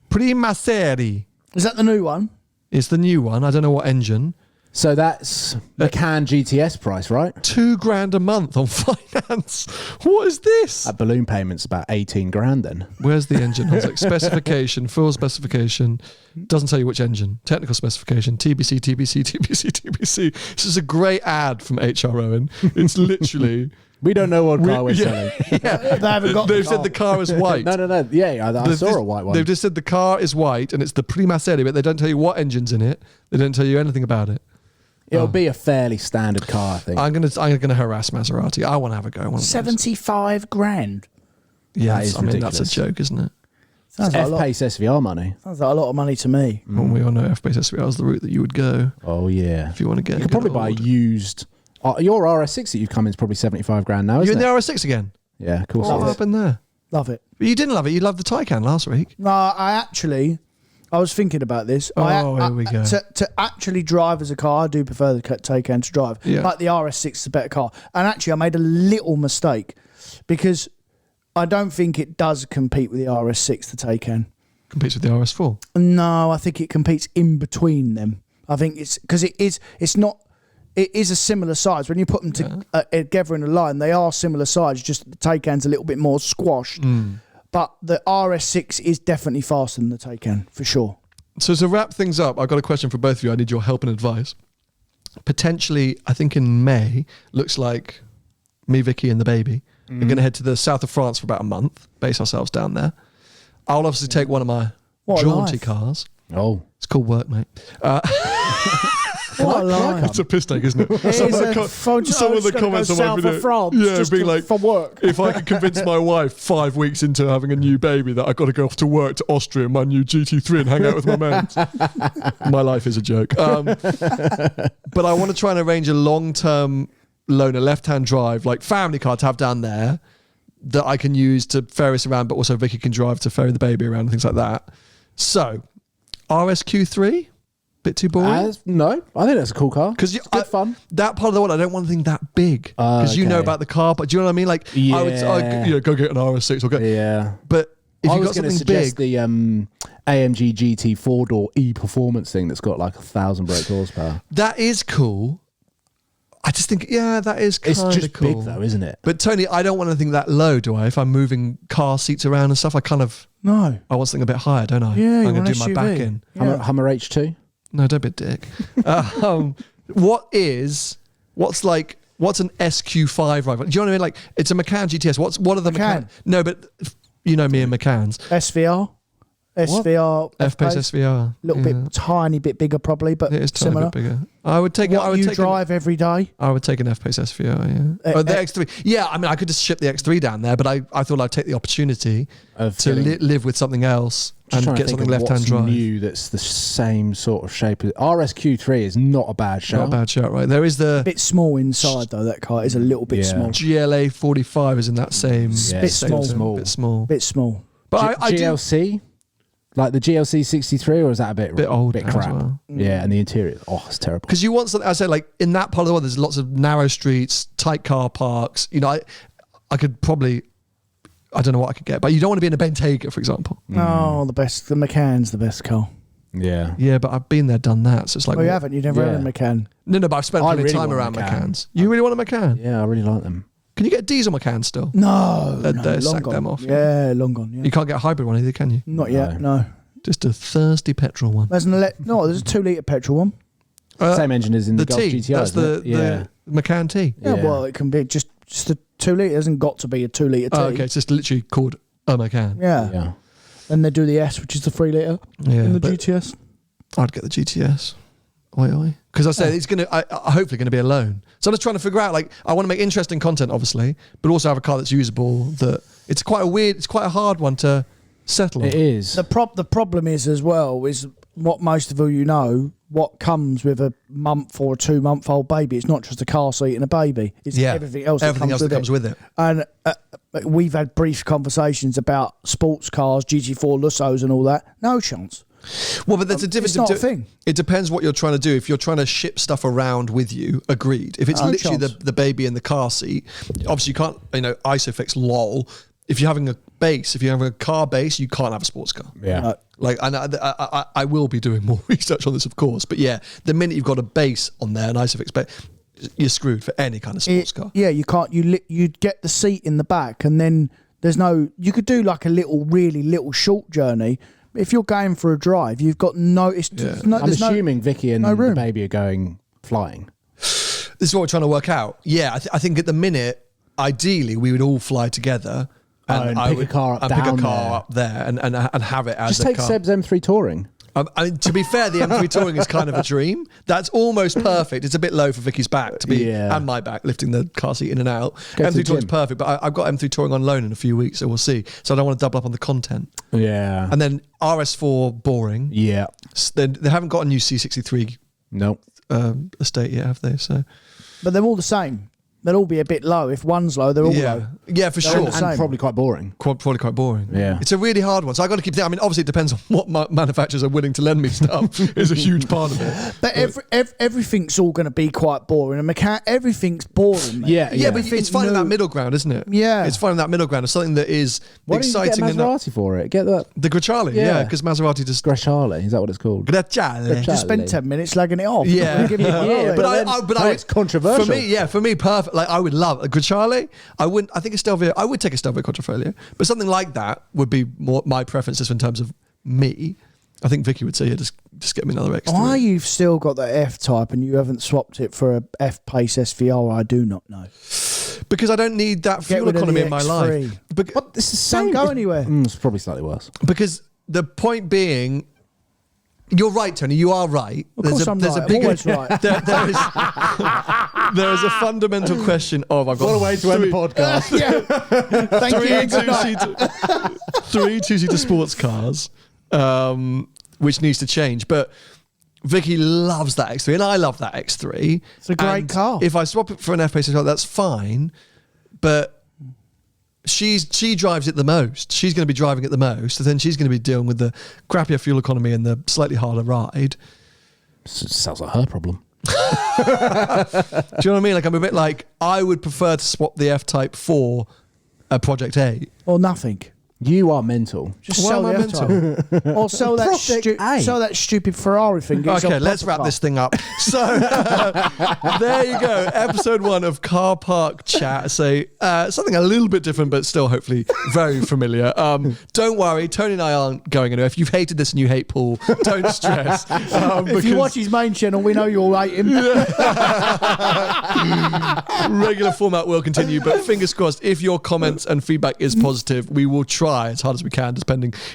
Prima Serie. Is that the new one? It's the new one. I don't know what engine. So that's McCann GTS price, right? $2,000 a month on finance. What is this? That balloon payment's about 18 grand then. Where's the engine? I was like, specification, full specification. Doesn't tell you which engine. Technical specification, TBC, TBC, TBC, TBC. This is a great ad from HR Owen. It's literally... We don't know what car we're selling. Yeah. They haven't got They've said the car is white. No. Yeah, I saw a white one. They've just said the car is white and it's the Prima Serie, but they don't tell you what engine's in it. They don't tell you anything about it. It'll be a fairly standard car, I think. I'm gonna harass Maserati. I want to have a go. I want 75 grand. Yeah, That is I mean ridiculous. that's a joke, isn't it? Sounds like a lot. F-Pace SVR money. Sounds like a lot of money to me. Well, we all know F-Pace SVR is the route that you would go Oh, yeah. if you want to get. You could probably buy a used... your RS6 that you've come in is probably 75 grand now, You isn't in the it? RS6 again? Yeah, of course What it is. happened there? Love it. But you didn't love it. You loved the Taycan last week. No, I was thinking about this. Here we go. To actually drive as a car, I do prefer the Taycan to drive. Yeah. But the RS6 is a better car. And actually, I made a little mistake because I don't think it does compete with the RS6, the Taycan. Competes with the RS4. No, I think it competes in between them. I think it's because it is a similar size. When you put them together in a line, they are similar size, just the Taycan's a little bit more squashed. But the RS6 is definitely faster than the Taycan, for sure. So to wrap things up, I've got a question for both of you. I need your help and advice. Potentially, I think in May, looks like me, Vicky, and the baby are going to head to the south of France for about a month, base ourselves down there. I'll obviously take one of my What a jaunty life. cars. Oh. It's called work, mate. What a line. It's a piss take, isn't it? Some of the comments on my video, being like, for work. if I could convince my wife 5 weeks into having a new baby that I've got to go off to work to Austria in my new GT3 and hang out with my mates. My life is a joke. But I want to try and arrange a long-term loan, a left-hand drive, like family car to have down there that I can use to ferry us around, but also Vicky can drive to ferry the baby around and things like that. So, RSQ3? Bit too boring? No, I think that's a cool car. Because It's good fun. That part of the world, I don't want anything that big. Because you know Okay. about the car, but do you know what I mean? Like, I would go get an RS6 or go. Yeah. But if I you've was got going to something big, suggest the AMG GT 4-door E-Performance thing that's got like 1,000 brake horsepower. that is cool. I just think, that is kind It's of just cool. big though, isn't it? But Tony, I don't want anything that low, do I? If I'm moving car seats around and stuff, I No. want something a bit higher, don't I? Yeah, you I'm going want to do my SUV. back in. Yeah. Hummer H2? No, don't be a dick. What's an SQ5 rival? Do you know what I mean? Like, it's a McCann GTS. What are the McCann? No, but you know me and McCann's. SVR. SVR. F-Pace SVR. A little bit, tiny bit bigger probably, but It is tiny similar. bit bigger. I would take it. I What would you take drive every day? I would take an F-Pace SVR, yeah. The X3. Yeah, I mean, I could just ship the X3 down there, but I thought I'd take the opportunity Of to getting- live with something else Just and trying to get think something of left-hand what's drive. new that's the same sort of shape. RSQ3 is not a bad shout. Not a bad shout, right? There is the Bit small inside though. That car is a little bit Yeah. small. GLA 45 is in that same Yeah, bit same small. bit small. Bit small. But I do GLC? Like the GLC 63, or is that a bit old bit now as crap? well. Yeah, and the interior, it's terrible. because you want something. I say like in that part of the world, there's lots of narrow streets, tight car parks. You know, I could probably. I don't know what I could get, but you don't want to be in a Bentayga, for example. Oh, the best. The McCann's the best car. Yeah. Yeah, but I've been there, done that. So it's like, Oh, you what- haven't? You never had Yeah. a McCann? No, but I've spent I plenty of really time want a around Macan. McCanns. You really want a Macan? Yeah, I really like them. Can you get a diesel Macan still? No, They'd no, long sack gone. them off. Yeah, long gone. Yeah. You can't get a hybrid one either, can you? Not yet. No. Just a thirsty petrol one. There's there's a 2 litre petrol one. Same engine as in the, The Golf T. GTI. That's isn't it? the Macan T. Yeah, Yeah. well, it can be just a 2 litre. It hasn't got to be a 2 litre T. Oh, okay, it's just literally called a Macan. Yeah. Yeah. Then they do the S, which is the 3 litre Yeah, in the but GTS. I'd get the GTS. Because I said it's going to, hopefully going to be a loan. So I'm just trying to figure out, like, I want to make interesting content, obviously, but also have a car that's usable. That it's quite a hard one to settle on. It is. The problem is as well is what most of you know. What comes with a month or a 2-month-old baby? It's not just a car seat and a baby. It's everything else. That comes with it. And we've had brief conversations about sports cars, GT4 Lussos, and all that. No chance. Well, but there's a difference. It's not a thing. It depends what you're trying to do. If you're trying to ship stuff around with you, agreed. If it's No literally chance. the baby in the car seat, obviously you can't, ISOFIX lol. if you're having a base, if you're having a car base, you can't have a sports car. Yeah. Like, and I will be doing more research on this, of course. But yeah, the minute you've got a base on there, an ISOFIX base, you're screwed for any kind of sports car. Yeah, you can't. You'd get the seat in the back, and then there's no. You could do like a really little short journey. If you're going for a drive, you've got no. I'm assuming Vicky and the baby are going flying. This is what we're trying to work out. Yeah, I think at the minute, ideally, we would all fly together. And pick a car up there and have it as just a car. Just take Seb's M3 Touring. I mean, to be fair, the M3 Touring is kind of a dream. That's almost perfect. It's a bit low for Vicky's back to be, and my back, lifting the car seat in and out. M3 Touring is perfect, but I've got M3 Touring on loan in a few weeks, so we'll see. So I don't want to double up on the content. Yeah. And then RS4, boring. Yeah. They haven't got a new C63 estate yet, have they? So, but they're all the same. They'll all be a bit low. If one's low, they're all low. Yeah, for sure. And probably quite boring. Probably quite boring. Yeah. It's a really hard one. So I got to keep thinking. I mean, obviously it depends on what manufacturers are willing to lend me stuff. Is a huge part of it. But everything's all going to be quite boring. And everything's boring. Mate. Yeah, but it's finding that middle ground, isn't it? Yeah. It's finding that middle ground of something that is exciting. Why didn't you get Maserati for it? Get that. The Grachale, yeah, because Maserati just... Grachale, is that what it's called? Grachale. Just spend 10 minutes slagging it off. Yeah. But it's controversial. For me, perfect. Like, I would love a Grachale. I think a Stelvio. I would take a Stelvio Quadrifoglio, but something like that would be more my preference just in terms of me. I think Vicky would say, yeah, just get me another X3. Why you've still got the F-Type and you haven't swapped it for a F-Pace SVR, I do not know. Because I don't need that fuel economy in my life. But this is don't go anywhere. It's probably slightly worse. Because the point being, you're right, Tony. You are right. Of course I'm right. I'm always right. There is a fundamental question of I've got what a way to end the podcast. Three two-seater sports cars, which needs to change. But Vicky loves that X3, and I love that X3. It's a great car. If I swap it for an F-Pace, that's fine. But she drives it the most. She's going to be driving it the most, and then she's going to be dealing with the crappier fuel economy and the slightly harder ride. Sounds like her problem. Do you know what I mean? Like, I'm a bit like, I would prefer to swap the F-Type for a Project A. Or nothing. You are mental. Just sell the F-Type. Or sell that stupid Ferrari thing. Okay, let's wrap this thing up. So, there you go. Episode 1 of Car Park Chat. So, something a little bit different, but still hopefully very familiar. Don't worry, Tony and I aren't going anywhere. If you've hated this and you hate Paul, don't stress. If you watch his main channel, we know you'll hate him. Regular format will continue, but fingers crossed, if your comments and feedback is positive, we will try as hard as we can,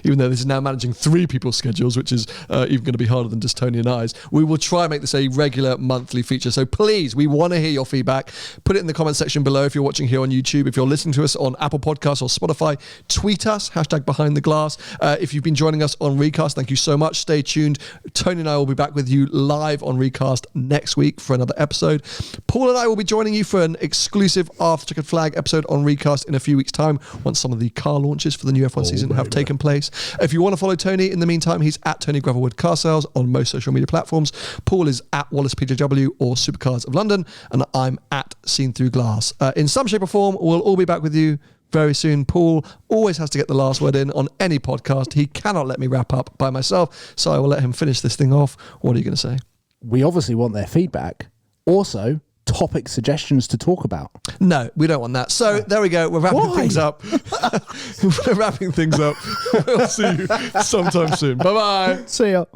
even though this is now managing 3 people's schedules, which is even going to be harder than just Tony and I's. We will try and make this a regular monthly feature. So please, we want to hear your feedback. Put it in the comment section below if you're watching here on YouTube. If you're listening to us on Apple Podcasts or Spotify, tweet us, #BehindTheGlass. If you've been joining us on Recast, thank you so much. Stay tuned. Tony and I will be back with you live on Recast next week for another episode. Paul and I will be joining you for an exclusive After Checkered Flag episode on Recast in a few weeks' time, once some of the car launches for the new F1 season have taken place. If you want to follow Tony in the meantime, he's at Tony Gravelwood Car Sales on most social media platforms. Paul is at Wallace PJW or Supercars of London, and I'm at Seen Through Glass. In some shape or form, we'll all be back with you very soon. Paul always has to get the last word in on any podcast. He cannot let me wrap up by myself, so I will let him finish this thing off. What are you going to say? We obviously want their feedback. Also, topic suggestions to talk about. No, we don't want that. So there we go. We're wrapping things up. We're wrapping things up. We'll see you sometime soon. Bye-bye. See ya.